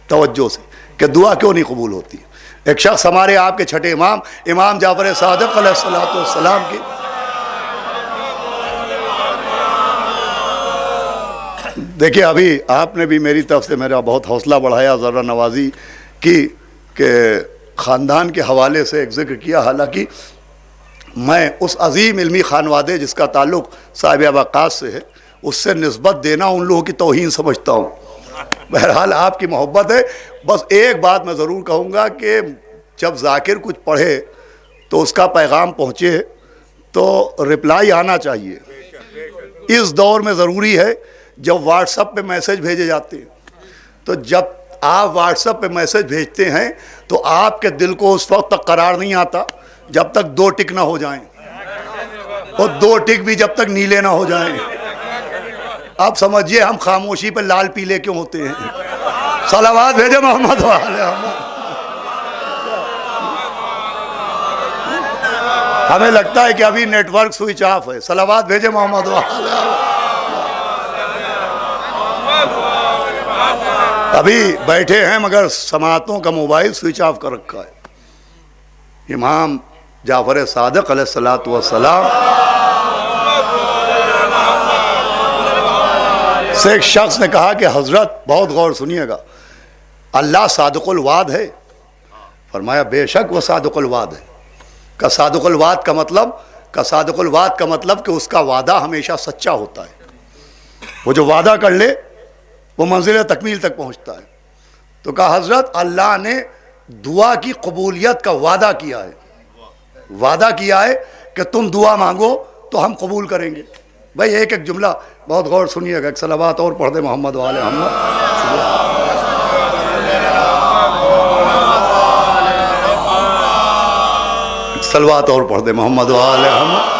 توجہ سے, کہ دعا کیوں نہیں قبول ہوتی. ایک شخص ہمارے آپ کے چھٹے امام, امام جعفر صادق علیہ السلام کی دیکھیے, ابھی آپ نے بھی میری طرف سے میرا بہت حوصلہ بڑھایا, ذرہ نوازی کی کہ خاندان کے حوالے سے ایک ذکر کیا. حالانکہ میں اس عظیم علمی خانوادے جس کا تعلق صاحب وقاص سے ہے, اس سے نسبت دینا ان لوگوں کی توہین سمجھتا ہوں. بہرحال آپ کی محبت ہے. بس ایک بات میں ضرور کہوں گا کہ جب ذاکر کچھ پڑھے تو اس کا پیغام پہنچے تو رپلائی آنا چاہیے. اس دور میں ضروری ہے, جب واٹس ایپ پہ میسج بھیجے جاتے ہیں, تو جب آپ واٹس ایپ پہ میسج بھیجتے ہیں تو آپ کے دل کو اس وقت تک قرار نہیں آتا جب تک 2 ٹک نہ ہو جائیں, اور 2 ٹک بھی جب tک نیلے نہ ہو جائیں. آپ سمجھئے ہم خاموشی پہ لال پیلے کیوں ہوتے ہیں. صلوات بھیجے محمد و آل محمد. ہمیں لگتا ہے کہ ابھی نیٹ ورک سوئچ آف ہے. صلوات بھیجے محمد و آل محمد. ابھی بیٹھے ہیں مگر سماعتوں کا موبائل سوئچ آف کر رکھا ہے. امام جعفر صادق علیہ السلام سے ایک شخص نے کہا کہ حضرت, بہت غور سنیے گا, اللہ صادق الوعد ہے. فرمایا بے شک وہ صادق الوعد ہے. کا صادق الوعد کا مطلب کہ اس کا وعدہ ہمیشہ سچا ہوتا ہے. وہ جو وعدہ کر لے وہ منزل تکمیل تک پہنچتا ہے. تو کہا حضرت اللہ نے دعا کی قبولیت کا وعدہ کیا ہے, وعدہ کیا ہے کہ تم دعا مانگو تو ہم قبول کریں گے. بھائی ایک ایک جملہ بہت غور سنیے گا. ایک صلوات اور پڑھ دے محمد و آل محمد. صلوات اور پڑھ دے محمد و آل محمد.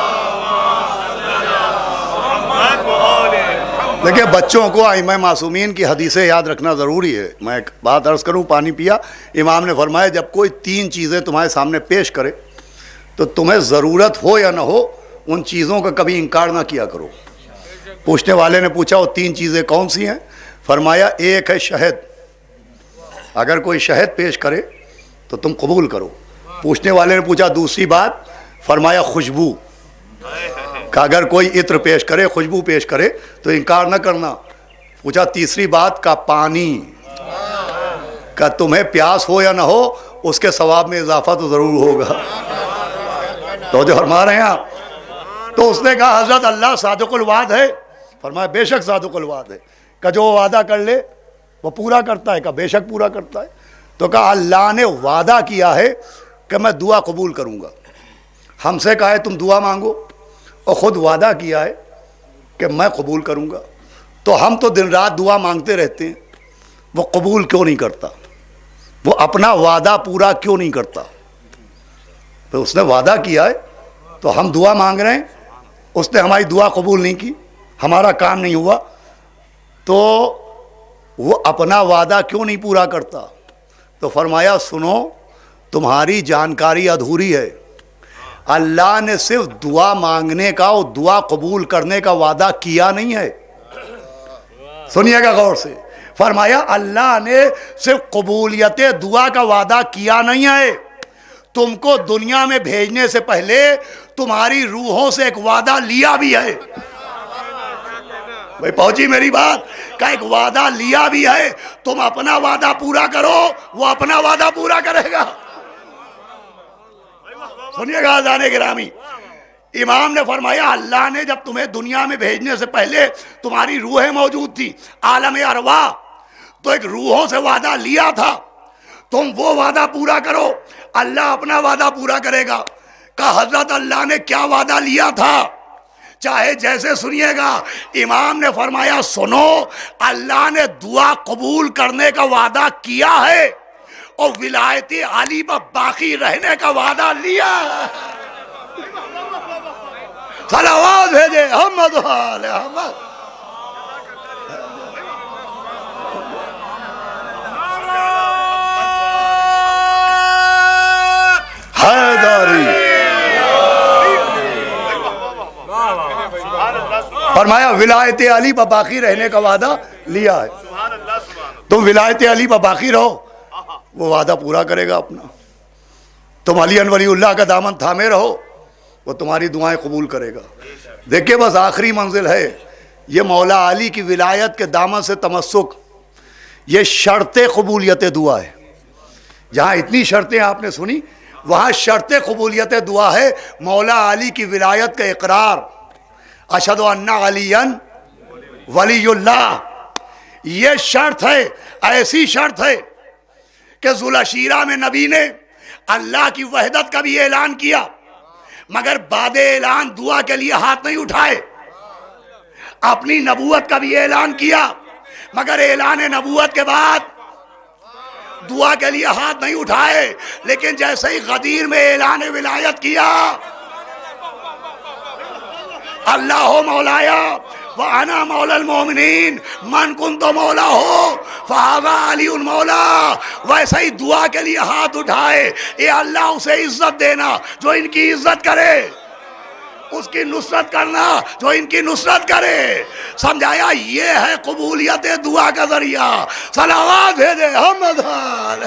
دیکھیں بچوں کو ائمہ معصومین کی حدیثیں یاد رکھنا ضروری ہے. میں ایک بات عرض کروں, پانی پیا. امام نے فرمایا جب کوئی 3 چیزیں تمہارے سامنے پیش کرے تو تمہیں ضرورت ہو یا نہ ہو ان چیزوں کا کبھی انکار نہ کیا کرو. پوچھنے والے نے پوچھا وہ 3 چیزیں کون سی ہیں؟ فرمایا ایک ہے شہد, اگر کوئی شہد پیش کرے تو تم قبول کرو. پوچھنے والے نے پوچھا دوسری بات, فرمایا خوشبو, کہ اگر کوئی عطر پیش کرے, خوشبو پیش کرے تو انکار نہ کرنا. پوچھا تیسری بات کا پانی, کہ تمہیں پیاس ہو یا نہ ہو اس کے ثواب میں اضافہ تو ضرور ہوگا. تو جو فرما رہے ہیں آپ. تو اس نے کہا حضرت اللہ صادق الوعد ہے. فرمایا بے شک صادق الوعد ہے, کہ جو وعدہ کر لے وہ پورا کرتا ہے. کہ بے شک پورا کرتا ہے. تو کہا اللہ نے وعدہ کیا ہے کہ میں دعا قبول کروں گا. ہم سے کہا ہے تم دعا مانگو, اور خود وعدہ کیا ہے کہ میں قبول کروں گا. تو ہم تو دن رات دعا مانگتے رہتے ہیں, وہ قبول کیوں نہیں کرتا؟ وہ اپنا وعدہ پورا کیوں نہیں کرتا؟ تو اس نے وعدہ کیا ہے تو ہم دعا مانگ رہے ہیں, اس نے ہماری دعا قبول نہیں کی, ہمارا کام نہیں ہوا. تو وہ اپنا وعدہ کیوں نہیں پورا کرتا؟ تو فرمایا سنو تمہاری جانکاری ادھوری ہے، اللہ نے صرف دعا مانگنے کا اور دعا قبول کرنے کا وعدہ کیا نہیں ہے. سنیے گا غور سے، فرمایا اللہ نے صرف قبولیت دعا کا وعدہ کیا نہیں ہے، تم کو دنیا میں بھیجنے سے پہلے تمہاری روحوں سے ایک وعدہ لیا بھی ہے. بھائی پہنچی میری بات؟ کا ایک وعدہ لیا بھی ہے، تم اپنا وعدہ پورا کرو وہ اپنا وعدہ پورا کرے گا. سنیے گا اذان گرامی، امام نے فرمایا اللہ نے جب تمہیں دنیا میں بھیجنے سے پہلے تمہاری روحیں موجود تھی عالم ارواح، تو ایک روحوں سے وعدہ لیا تھا، تم وہ وعدہ پورا کرو اللہ اپنا وعدہ پورا کرے گا. کہ حضرت اللہ نے کیا وعدہ لیا تھا؟ چاہے جیسے سنیے گا، امام نے فرمایا سنو اللہ نے دعا قبول کرنے کا وعدہ کیا ہے اور ولایت علی پر باقی رہنے کا وعدہ لیا. صلوات بھیجے احمد آل احمد. حیدری فرمایا ولایت علی پر باقی رہنے کا وعدہ لیا ہے، تم ولایت علی پر باقی رہو وہ وعدہ پورا کرے گا اپنا. تم علی ولی اللہ کا دامن تھامے رہو وہ تمہاری دعائیں قبول کرے گا. دیکھیں بس آخری منزل ہے یہ مولا علی کی ولایت کے دامن سے تمسک، یہ شرط قبولیت دعا ہے. جہاں اتنی شرطیں آپ نے سنی وہاں شرط قبولیت دعا ہے مولا علی کی ولایت کا اقرار، اشہد ان علی ولی اللہ. یہ شرط ہے، ایسی شرط ہے کہ ذوالعشیرہ میں نبی نے اللہ کی وحدت کا بھی اعلان کیا مگر بعد اعلان دعا کے لیے ہاتھ نہیں اٹھائے. اپنی نبوت کا بھی اعلان کیا مگر اعلان نبوت کے بعد دعا کے لیے ہاتھ نہیں اٹھائے. لیکن جیسے ہی غدیر میں اعلان ولایت کیا، اللہ مولایا وَأَنَا مَوْلَى الْمُؤْمِنِينَ مَنْ كُنْتُ مَوْلَاهُ فَهَذَا عَلِيٌّ مَوْلَا، ویسے ہی دعا کے لیے ہاتھ اٹھائے. اے اللہ اسے عزت دینا جو ان کی عزت کرے، اس کی نصرت کرنا جو ان کی نصرت کرے. سمجھایا یہ ہے قبولیت دعا کا ذریعہ. صلوات بھیجے احمد آل.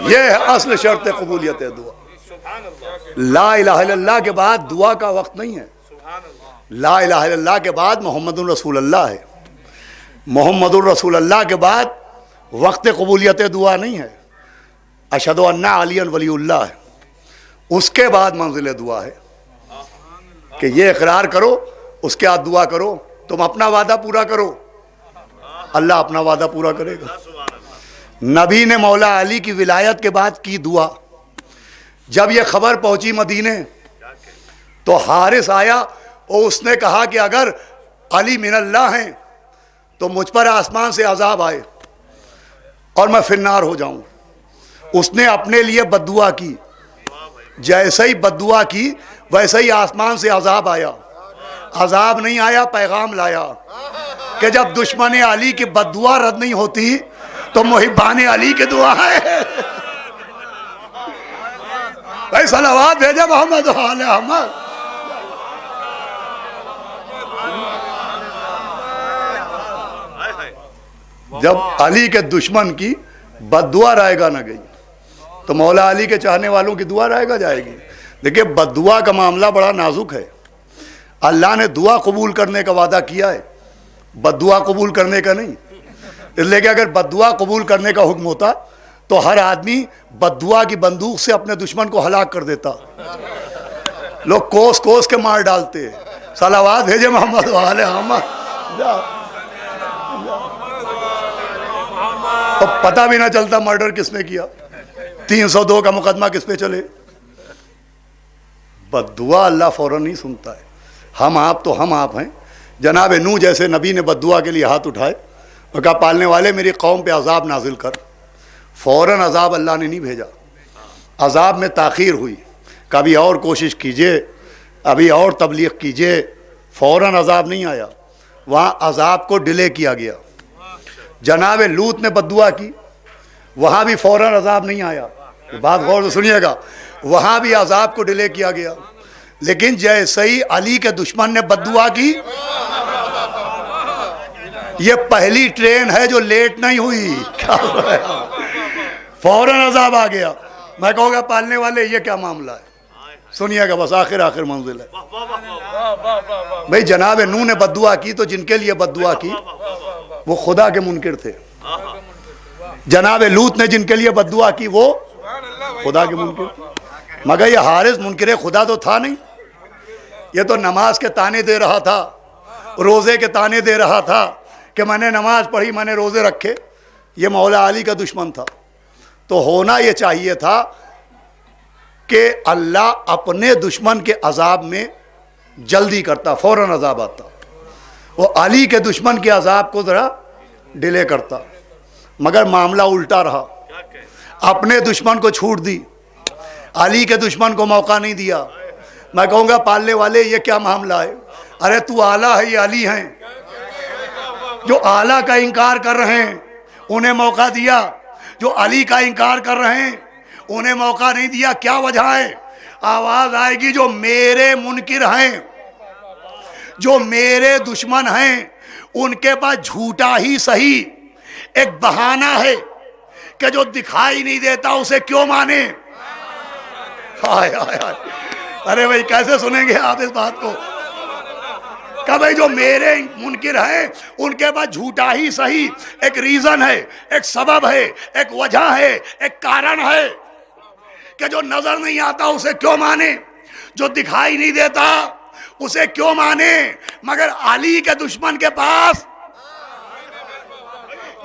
یہ ہے اصل شرط قبولیت دعا. لا الہ الا اللہ کے بعد دعا کا وقت نہیں ہے. لا الہ الا اللہ کے بعد محمد الرسول اللہ ہے. محمد الرسول اللہ کے بعد وقت قبولیت دعا نہیں ہے. اشہد ان علی ولی اللہ ہے. اس کے بعد منزل دعا ہے کہ یہ اقرار کرو، اس کے بعد دعا کرو. تم اپنا وعدہ پورا کرو اللہ اپنا وعدہ پورا کرے گا. نبی نے مولا علی کی ولایت کے بعد کی دعا. جب یہ خبر پہنچی مدینے تو حارث آیا اور اس نے کہا کہ اگر علی من اللہ ہیں تو مجھ پر آسمان سے عذاب آئے اور میں فی النار ہو جاؤں. اس نے اپنے لیے بد دعا کی. جیسے ہی بد دعا کی ویسے ہی آسمان سے عذاب آیا. عذاب نہیں آیا، پیغام لایا کہ جب دشمن علی کی بد دعا رد نہیں ہوتی تو محبان علی کی دعا ہے. بھائی صلوات بھیجے محمد آل احمد. جب علی کے دشمن کی بد دعا رائے گا نہ گئی تو مولا علی کے چاہنے والوں کی دعا رائے گا جائے گی. دیکھیں بد دعا کا معاملہ بڑا نازک ہے. اللہ نے دعا قبول کرنے کا وعدہ کیا ہے، بد دعا قبول کرنے کا نہیں. اس لیے کہ اگر بد دعا قبول کرنے کا حکم ہوتا تو ہر آدمی بد دعا کی بندوق سے اپنے دشمن کو ہلاک کر دیتا. لوگ کوس کوس کے مار ڈالتے. صلوات بھیجے محمد والے احمد. پتہ بھی نہ چلتا مرڈر کس نے کیا، 302 کا مقدمہ کس پہ چلے. بد دعا اللہ فوراً نہیں سنتا ہے. ہم آپ تو ہم آپ ہیں. جناب نوح جیسے نبی نے بد دعا کے لیے ہاتھ اٹھائے اور کہا پالنے والے میری قوم پہ عذاب نازل کر. فوراً عذاب اللہ نے نہیں بھیجا، عذاب میں تاخیر ہوئی. کبھی اور کوشش کیجئے، ابھی اور تبلیغ کیجئے، فوراً عذاب نہیں آیا، وہاں عذاب کو ڈیلے کیا گیا۔ جناب لوط نے بد دعا کی، وہاں بھی فوراً عذاب نہیں آیا، بات غور سے سنیے گا، وہاں بھی عذاب کو ڈیلے کیا گیا۔ لیکن جیسے ہی علی کے دشمن نے بد دعا کی، یہ پہلی ٹرین ہے جو لیٹ نہیں ہوئی، فوراً عذاب آ گیا۔ میں کہوں گا پالنے والے یہ کیا معاملہ ہے؟ سنیے گا، بس آخر منزل ہے۔ بھئی جناب نوح نے بد دعا کی تو جن کے لیے بد دعا کی وہ خدا کے منکر تھے، جناب لوط نے جن کے لیے بد دعا کی وہ خدا کے منکر تھے۔ مگر یہ حارث منکر خدا تو تھا نہیں، یہ تو نماز کے تانے دے رہا تھا، روزے کے تانے دے رہا تھا کہ میں نے نماز پڑھی، میں نے روزے رکھے۔ یہ مولا علی کا دشمن تھا۔ تو ہونا یہ چاہیے تھا کہ اللہ اپنے دشمن کے عذاب میں جلدی کرتا، فوراً عذاب آتا، وہ علی کے دشمن کے عذاب کو ذرا ڈیلے کرتا، مگر معاملہ الٹا رہا۔ اپنے دشمن کو چھوٹ دی، علی کے دشمن کو موقع نہیں دیا۔ میں کہوں گا پالنے والے یہ کیا معاملہ ہے؟ ارے تو اعلیٰ ہے، یہ علی ہیں، جو اعلیٰ کا انکار کر رہے ہیں انہیں موقع دیا، جو علی کا انکار کر رہے ہیں انہیں موقع نہیں دیا۔ کیا وجہ ہے؟ آواز آئے گی جو میرے منکر ہیں، جو میرے دشمن ہیں، ان کے پاس جھوٹا ہی صحیح ایک بہانہ ہے کہ جو دکھائی نہیں دیتا اسے کیوں مانے۔ ہائے ہائے ہائے، ارے بھائی کیسے سنیں گے آپ اس بات کو؟ کہ بھائی جو میرے منکر ہیں ان کے پاس جھوٹا ہی صحیح ایک ریزن ہے، ایک سبب ہے، ایک وجہ ہے، ایک کارن ہے کہ جو نظر نہیں آتا اسے کیوں مانے، جو دکھائی نہیں دیتا اسے کیوں مانے۔ مگر علی کے دشمن کے پاس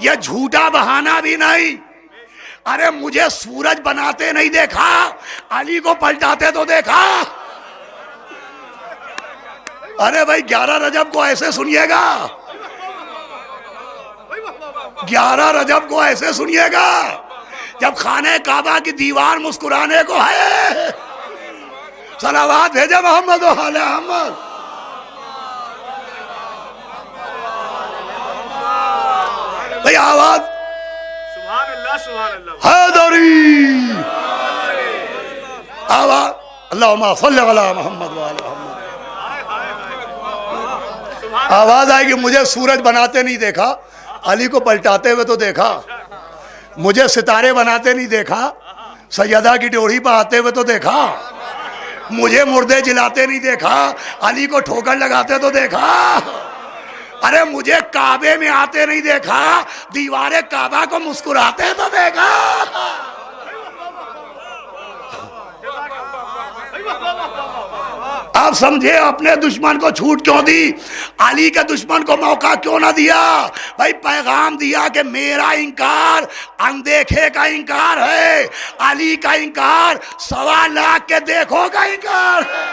یہ جھوٹا بہانہ بھی نہیں۔ ارے مجھے سورج بناتے نہیں دیکھا، علی کو پلٹاتے تو دیکھا۔ ارے بھائی 11 رجب کو ایسے سنیے گا، 11 رجب کو ایسے سنیے گا جب خانہ کعبہ کی دیوار مسکرانے کو ہے۔ صلوات بھیجے محمد و آل محمد۔ بھائی آواز سبحان اللہ سبحان اللہ، حیدری، آواز اللہم صلی علی محمد و آل محمد۔ آواز آئے گی مجھے سورج بناتے نہیں دیکھا، علی کو پلٹاتے ہوئے تو دیکھا۔ مجھے ستارے بناتے نہیں دیکھا، سیدہ کی ڈیوڑی پہ آتے ہوئے تو دیکھا۔ مجھے مردے جلاتے نہیں دیکھا، علی کو ٹھوکر لگاتے تو دیکھا۔ ارے مجھے کعبے میں آتے نہیں دیکھا، دیوار کعبہ کو مسکراتے تو دیکھا۔ آپ سمجھے اپنے دشمن کو چھوٹ کیوں دی، علی کے دشمن کو موقع کیوں نہ دیا؟ بھائی پیغام دیا کہ میرا انکار اندیکھے کا انکار ہے، علی کا انکار 1.25 لاکھ کے دیکھو کا انکار ہے۔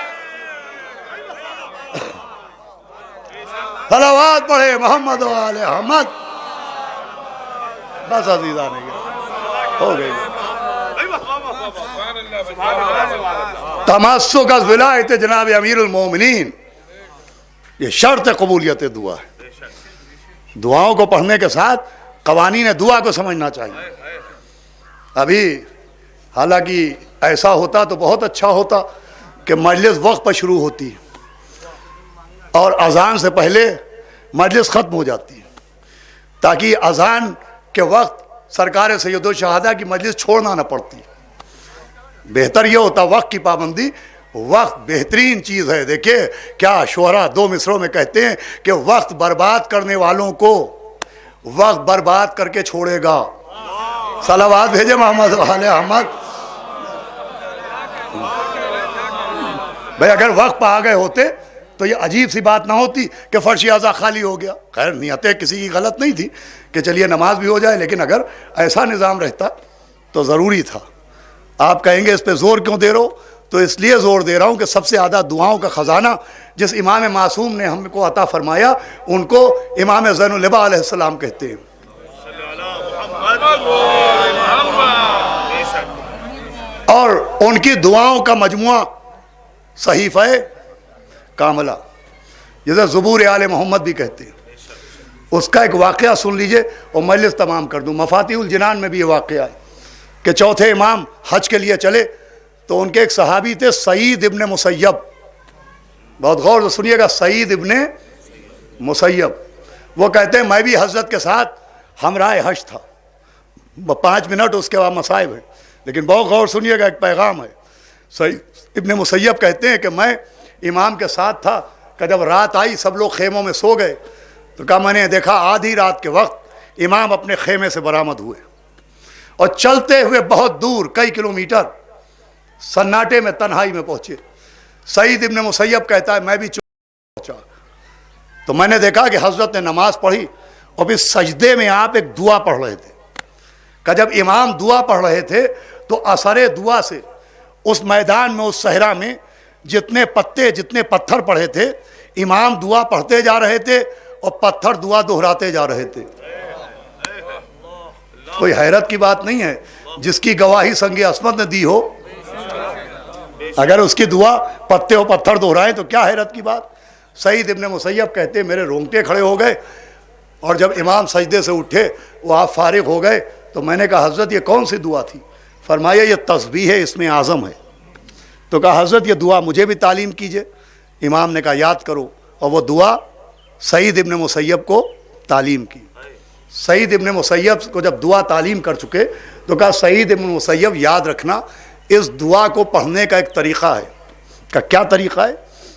صلوات پڑھے محمد و آل محمد۔ بس عزیزان ہو گئی۔ تمسک از ولایت جناب امیر المومنین یہ شرط قبولیت دعا ہے۔ دعاؤں کو پڑھنے کے ساتھ قوانین دعا کو سمجھنا چاہیے۔ ابھی حالانکہ ایسا ہوتا تو بہت اچھا ہوتا کہ مجلس وقت پر شروع ہوتی اور اذان سے پہلے مجلس ختم ہو جاتی، تاکہ اذان کے وقت سرکار سید الشہداء کی مجلس چھوڑنا نہ پڑتی۔ بہتر یہ ہوتا وقت کی پابندی، وقت بہترین چیز ہے۔ دیکھیں کیا شعرا 2 مصروں میں کہتے ہیں کہ وقت برباد کرنے والوں کو وقت برباد کر کے چھوڑے گا۔ صلوات بھیجے محمد و آل محمد۔ بھئی اگر وقت پہ آ گئے ہوتے تو یہ عجیب سی بات نہ ہوتی کہ فرش اعضا خالی ہو گیا۔ خیر نیتیں کسی کی غلط نہیں تھی کہ چلیے نماز بھی ہو جائے، لیکن اگر ایسا نظام رہتا تو ضروری تھا۔ آپ کہیں گے اس پہ زور کیوں دے رہا ہو؟ تو اس لیے زور دے رہا ہوں کہ سب سے زیادہ دعاؤں کا خزانہ جس امام معصوم نے ہم کو عطا فرمایا ان کو امام زین العباد علیہ السلام کہتے ہیں۔ اور ان کی دعاؤں کا مجموعہ صحیفہ کاملہ، جسے زبور آل محمد بھی کہتے ہیں، اس کا ایک واقعہ سن لیجئے اور مجلس تمام کر دوں۔ مفاتیح الجنان میں بھی یہ واقعہ ہے کہ چوتھے امام حج کے لیے چلے تو ان کے ایک صحابی تھے سعید ابن مسیب، بہت غور سے سنیے گا، سعید ابن مسیب، وہ کہتے ہیں میں بھی حضرت کے ساتھ ہمراہ حج تھا۔ 5 منٹ اس کے بعد مصائب ہے، لیکن بہت غور سنیے گا، ایک پیغام ہے۔ سعید ابن مسیب کہتے ہیں کہ میں امام کے ساتھ تھا کہ جب رات آئی سب لوگ خیموں میں سو گئے تو کہا میں نے دیکھا آدھی رات کے وقت امام اپنے خیمے سے برآمد ہوئے اور چلتے ہوئے بہت دور کئی کلومیٹر سناٹے میں تنہائی میں پہنچے۔ سعید ابن مسیب کہتا ہے میں بھی پہنچا تو میں نے دیکھا کہ حضرت نے نماز پڑھی اور پھر سجدے میں آپ ایک دعا پڑھ رہے تھے کہ جب امام دعا پڑھ رہے تھے تو اثر دعا سے اس میدان میں، اس صحرا میں جتنے پتے جتنے پتھر پڑے تھے، امام دعا پڑھتے جا رہے تھے اور پتھر دعا دہراتے جا رہے تھے۔ کوئی حیرت کی بات نہیں ہے، جس کی گواہی سنگ عصمت نے دی ہو، اگر اس کی دعا پتے و پتھر دہرائیں تو کیا حیرت کی بات۔ سعید ابن مسیب کہتے ہیں میرے رونگٹے کھڑے ہو گئے، اور جب امام سجدے سے اٹھے وہ آپ فارغ ہو گئے تو میں نے کہا حضرت یہ کون سی دعا تھی؟ فرمایا یہ تسبیح ہے، اس میں اعظم ہے۔ تو کہا حضرت یہ دعا مجھے بھی تعلیم کیجئے۔ امام نے کہا یاد کرو، اور وہ دعا سعید ابن مسیب کو تعلیم کی۔ سعید ابن مسیب کو جب دعا تعلیم کر چکے تو کہا سعید ابن مسیب یاد رکھنا اس دعا کو پڑھنے کا ایک طریقہ ہے۔ کہ کیا طریقہ ہے؟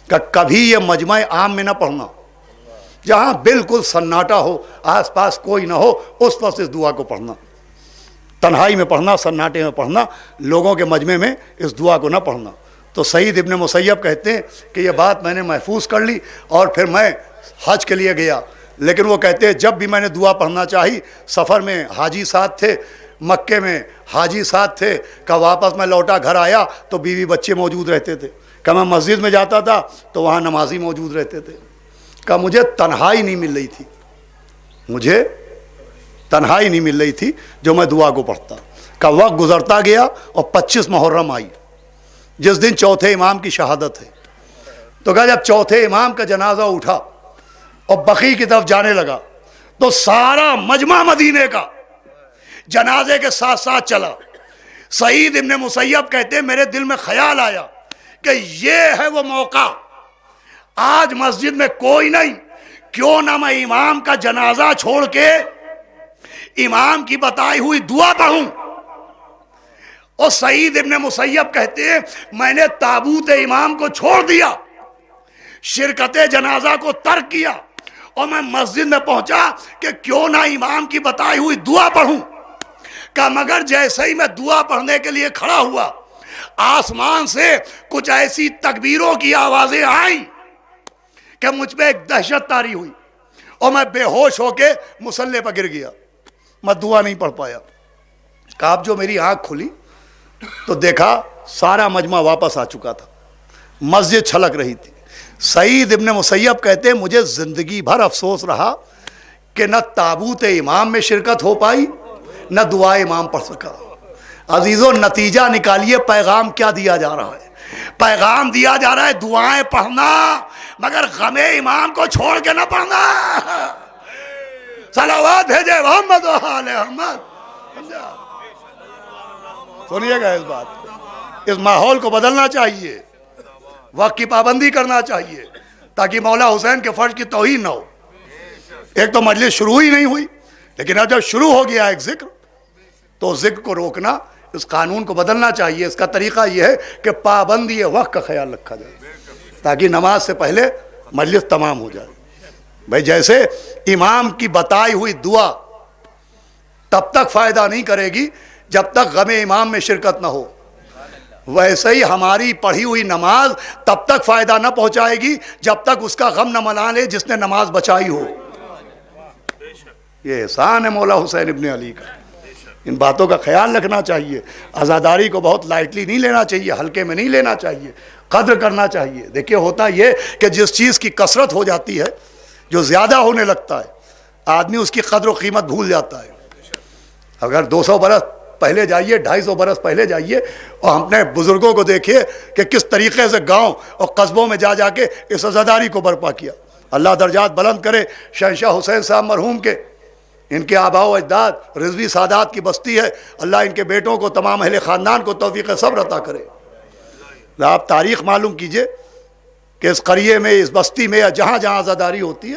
کہ کبھی یہ مجمع عام میں نہ پڑھنا، جہاں بالکل سناٹا ہو، آس پاس کوئی نہ ہو، اس وقت اس دعا کو پڑھنا، تنہائی میں پڑھنا، سناٹے میں پڑھنا، لوگوں کے مجمع میں اس دعا کو نہ پڑھنا۔ تو سعید ابن مسیب کہتے ہیں کہ یہ بات میں نے محفوظ کر لی اور پھر میں حج کے لیے گیا، لیکن وہ کہتے ہیں جب بھی میں نے دعا پڑھنا چاہی، سفر میں حاجی ساتھ تھے، مکے میں حاجی ساتھ تھے، کہ واپس میں لوٹا گھر آیا تو بیوی بچے موجود رہتے تھے، کہ میں مسجد میں جاتا تھا تو وہاں نمازی موجود رہتے تھے، کہ مجھے تنہائی نہیں مل رہی تھی، مجھے تنہائی نہیں مل رہی تھی جو میں دعا کو پڑھتا۔ کہ وقت گزرتا گیا اور 25 محرم آئی، جس دن چوتھے امام کی شہادت ہے۔ تو کہا جب چوتھے امام کا جنازہ اٹھا اور بقیع کی طرف جانے لگا تو سارا مجمع مدینے کا جنازے کے ساتھ ساتھ چلا۔ سعید ابن مسیب کہتے ہیں میرے دل میں خیال آیا کہ یہ ہے وہ موقع، آج مسجد میں کوئی نہیں، کیوں نہ میں امام کا جنازہ چھوڑ کے امام کی بتائی ہوئی دعا پڑھوں۔ اور سعید ابن مسیب کہتے ہیں میں نے تابوت امام کو چھوڑ دیا، شرکت جنازہ کو ترک کیا، اور میں مسجد میں پہنچا کہ کیوں نہ امام کی بتائی ہوئی دعا پڑھوں۔ کہ مگر جیسے ہی میں دعا پڑھنے کے لیے کھڑا ہوا، آسمان سے کچھ ایسی تکبیروں کی آوازیں آئیں کہ مجھ پہ ایک دہشت طاری ہوئی اور میں بے ہوش ہو کے مصلی پر گر گیا، میں دعا نہیں پڑھ پایا۔ کہ اب جو میری آنکھ کھلی تو دیکھا سارا مجمع واپس آ چکا تھا، مسجد چھلک رہی تھی۔ سعید ابن مسیب کہتے ہیں مجھے زندگی بھر افسوس رہا کہ نہ تابوت امام میں شرکت ہو پائی، نہ دعا امام پڑھ سکا۔ عزیزو نتیجہ نکالیے پیغام کیا دیا جا رہا ہے؟ پیغام دیا جا رہا ہے دعائیں پڑھنا، مگر غم امام کو چھوڑ کے نہ پڑھنا۔ صلوات بھیجے محمد و آل محمد۔ سنیے گا اس بات، اس ماحول کو بدلنا چاہیے، وقت کی پابندی کرنا چاہیے تاکہ مولا حسین کے فرض کی توہین نہ ہو۔ ایک تو مجلس شروع ہی نہیں ہوئی، لیکن اب جب شروع ہو گیا ایک ذکر تو ذکر کو روکنا، اس قانون کو بدلنا چاہیے۔ اس کا طریقہ یہ ہے کہ پابندی وقت کا خیال رکھا جائے تاکہ نماز سے پہلے مجلس تمام ہو جائے۔ بھائی جیسے امام کی بتائی ہوئی دعا تب تک فائدہ نہیں کرے گی جب تک غم امام میں شرکت نہ ہو، ویسے ہی ہماری پڑھی ہوئی نماز تب تک فائدہ نہ پہنچائے گی جب تک اس کا غم نہ منا لے جس نے نماز بچائی ہو۔ یہ احسان ہے مولا حسین ابن علی کا، ان باتوں کا خیال رکھنا چاہیے۔ عزاداری کو بہت لائٹلی نہیں لینا چاہیے، ہلکے میں نہیں لینا چاہیے، قدر کرنا چاہیے۔ دیکھیے ہوتا یہ کہ جس چیز کی کثرت ہو جاتی ہے، جو زیادہ ہونے لگتا ہے، آدمی اس کی قدر و قیمت بھول جاتا ہے۔ اگر 200 برس پہلے جائیے، 250 برس پہلے جائیے اور اپنے بزرگوں کو دیکھیے کہ کس طریقے سے گاؤں اور قصبوں میں جا کے اس عزاداری کو برپا کیا۔ اللہ درجات بلند کرے شہنشاہ حسین صاحب مرحوم کے، ان کے آباء و اجداد رضوی سادات کی بستی ہے، اللہ ان کے بیٹوں کو، تمام اہل خاندان کو توفیق صبر عطا کرے۔ آپ تاریخ معلوم کیجئے کہ اس قریے میں، اس بستی میں، یا جہاں جہاں عزاداری ہوتی ہے،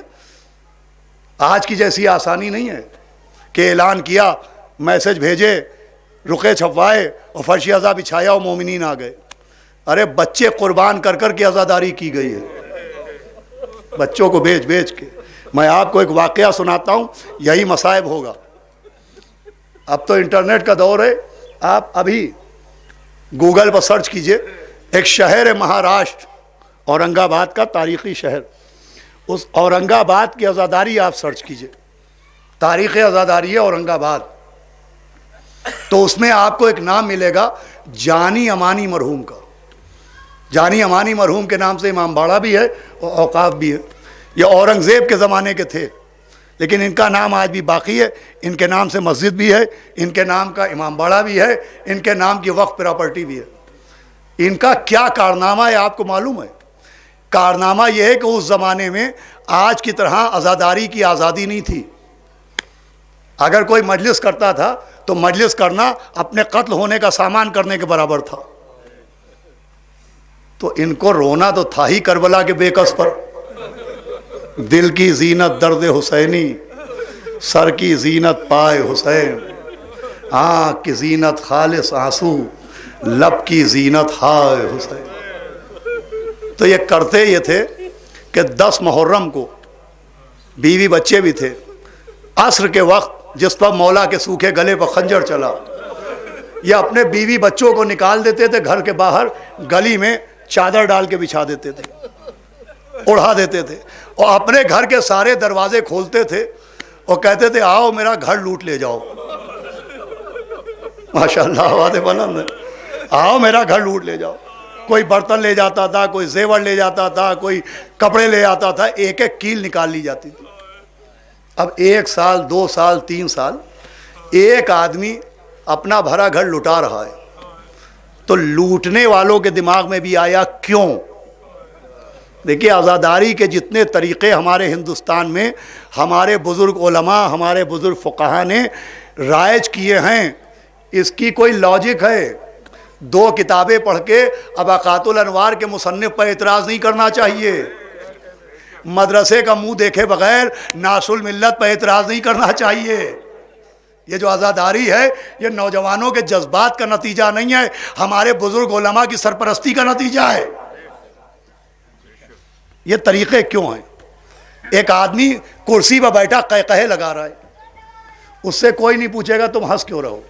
آج کی جیسی آسانی نہیں ہے کہ اعلان کیا، میسج بھیجے، رقعے چھپوائے اور فرش عزا بچھایا اور مومنین آ گئے۔ ارے بچے قربان کر کر کے عزاداری کی گئی ہے، بچوں کو بیچ کے۔ میں آپ کو ایک واقعہ سناتا ہوں، یہی مصائب ہوگا۔ اب تو انٹرنیٹ کا دور ہے، آپ ابھی گوگل پر سرچ کیجئے، ایک شہر ہے مہاراشٹر، اورنگ آباد کا تاریخی شہر، اس اورنگ آباد کی عزاداری آپ سرچ کیجئے، تاریخ عزاداری ہے اورنگ آباد، تو اس میں آپ کو ایک نام ملے گا جانی امانی مرحوم کا۔ جانی امانی مرحوم کے نام سے امام باڑہ بھی ہے اور اوقاف بھی ہے۔ یہ اورنگزیب کے زمانے کے تھے، لیکن ان کا نام آج بھی باقی ہے، ان کے نام سے مسجد بھی ہے، ان کے نام کا امام باڑہ بھی ہے، ان کے نام کی وقف پراپرٹی بھی ہے۔ ان کا کیا کارنامہ ہے آپ کو معلوم ہے؟ کارنامہ یہ ہے کہ اس زمانے میں آج کی طرح عزاداری کی آزادی نہیں تھی۔ اگر کوئی مجلس کرتا تھا تو مجلس کرنا اپنے قتل ہونے کا سامان کرنے کے برابر تھا۔ تو ان کو رونا تو تھا ہی کربلا کے بے کس پر۔ دل کی زینت درد حسینی، سر کی زینت پائے حسین، آنکھ کی زینت خالص آنسو، لب کی زینت ہائے حسین۔ تو یہ کرتے یہ تھے کہ 10 محرم کو بیوی بچے بھی تھے، عصر کے وقت جس پر مولا کے سوکھے گلے پر خنجر چلا، یہ اپنے بیوی بچوں کو نکال دیتے تھے گھر کے باہر، گلی میں چادر ڈال کے بچھا دیتے تھے، اڑھا دیتے تھے، اور اپنے گھر کے سارے دروازے کھولتے تھے اور کہتے تھے آؤ میرا گھر لوٹ لے جاؤ۔ ماشاءاللہ آواز بلند ہے، آؤ میرا گھر لوٹ لے جاؤ۔ کوئی برتن لے جاتا تھا، کوئی زیور لے جاتا تھا، کوئی کپڑے لے جاتا تھا، ایک ایک کیل نکال لی جاتی تھی۔ اب 1 سال 2 سال 3 سال ایک آدمی اپنا بھرا گھر لٹا رہا ہے، تو لوٹنے والوں کے دماغ میں بھی آیا کیوں؟ دیکھیے عزاداری کے جتنے طریقے ہمارے ہندوستان میں ہمارے بزرگ علماء، ہمارے بزرگ فقہا نے رائج کیے ہیں، اس کی کوئی لاجک ہے؟ 2 کتابیں پڑھ کے اباقات الانوار کے مصنف پر اعتراض نہیں کرنا چاہیے، مدرسے کا منہ دیکھے بغیر ناصر الملت پر اعتراض نہیں کرنا چاہیے۔ یہ جو عزاداری ہے یہ نوجوانوں کے جذبات کا نتیجہ نہیں ہے، ہمارے بزرگ علماء کی سرپرستی کا نتیجہ ہے۔ یہ طریقے کیوں ہیں؟ ایک آدمی کرسی پر بیٹھا قہقہے لگا رہا ہے، اس سے کوئی نہیں پوچھے گا تم ہنس کیوں رہو۔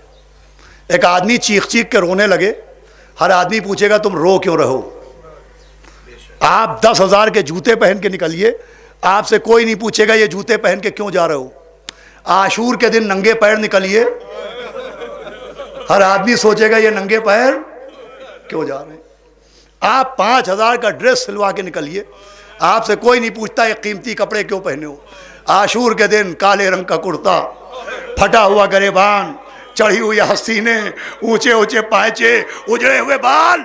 ایک آدمی چیخ چیخ کے رونے لگے، ہر آدمی پوچھے گا تم رو کیوں رہو۔ آپ 10,000 کے جوتے پہن کے نکلیے، آپ سے کوئی نہیں پوچھے گا یہ جوتے پہن کے کیوں جا رہے ہو۔ عاشور کے دن ننگے پیر نکلیے، ہر آدمی سوچے گا یہ ننگے پیر کیوں جا رہے ہیں۔ آپ 5,000 کا ڈریس سلوا کے نکلیے، آپ سے کوئی نہیں پوچھتا یہ قیمتی کپڑے کیوں پہنے ہو۔ عاشور کے دن کالے رنگ کا کرتا، پھٹا ہوا گریبان، چڑھی ہوئی حسینے، اونچے اونچے پائچے، اجڑے ہوئے بال،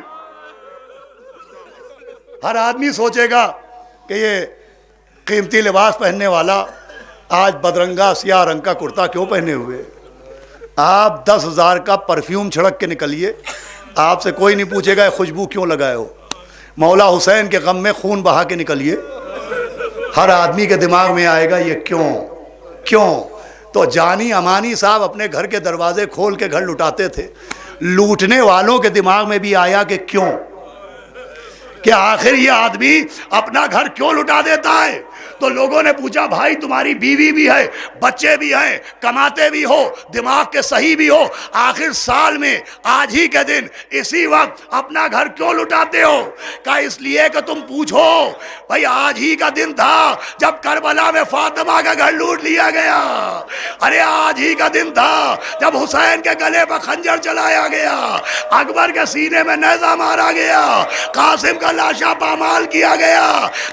ہر آدمی سوچے گا کہ یہ قیمتی لباس پہننے والا آج بدرنگا سیاہ رنگ کا کرتا کیوں پہنے ہوئے۔ آپ 10,000 کا پرفیوم چھڑک کے نکلیے، آپ سے کوئی نہیں پوچھے گا یہ خوشبو کیوں لگائے ہو۔ مولا حسین کے غم میں خون بہا کے نکلیے، ہر آدمی کے دماغ میں آئے گا یہ کیوں۔ تو جانی امانی صاحب اپنے گھر کے دروازے کھول کے گھر لٹاتے تھے، لوٹنے والوں کے دماغ میں بھی آیا کہ کیوں، کہ آخر یہ آدمی اپنا گھر کیوں لٹا دیتا ہے۔ تو لوگوں نے پوچھا بھائی تمہاری بیوی بھی ہے، بچے بھی ہیں، کماتے بھی ہو، دماغ کے صحیح بھی ہو، آخر سال میں آج ہی کے دن اسی وقت اپنا گھر کیوں لٹاتے ہو؟ کہا اس لیے کہ تم پوچھو بھائی آج ہی کا دن تھا جب کربلا میں فاطمہ کا گھر لوٹ لیا گیا، ارے آج ہی کا دن تھا جب حسین کے گلے پر خنجر چلایا گیا، اکبر کے سینے میں نیزہ مارا گیا، قاسم کا لاشا پامال کیا گیا،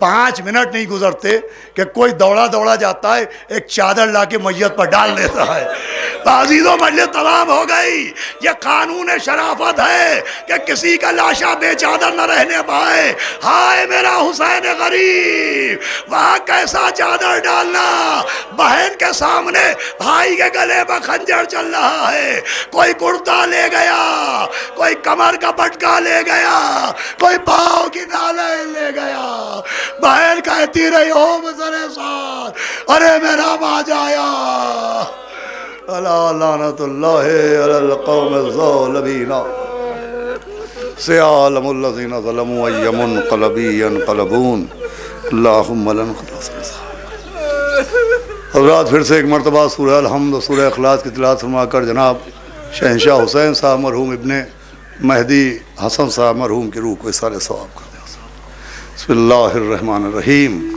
5 منٹ نہیں گزرتے کہ کوئی دوڑا دوڑا جاتا ہے، ایک چادر لا کے میت پر ڈال دیتا ہے۔ عزیزوں مجلس تمام ہو گئی۔ یہ قانون شرافت ہے کہ کسی کا لاشا بے چادر نہ رہنے پائے۔ ہائے میرا حسین غریب، وہاں کیسا چادر ڈالنا، بہن کے سامنے بھائی کے گلے پر خنجر چل رہا ہے، کوئی کرتا لے گیا، کوئی کمر کا پٹکا لے گیا، کوئی پاؤں کی نالیں لے گیا، بہن کہتی رہی ہو بسرے ساتھ، ارے میرا باج آیا۔ الا لعنت اللہ علی القوم الظالمین سیعلم الذین ظلموا ای منقلبی ینقلبون اللہم لن خلاص۔ حضرات پھر سے ایک مرتبہ سورہ الحمد و سورہ اخلاص کی تلاوت فرما کر جناب شہنشاہ حسین صاحب مرحوم ابن مہدی حسن صاحب مرحوم کی روح کو اصالِ ثواب کر دیں۔ بسم اللہ الرحمن الرحیم۔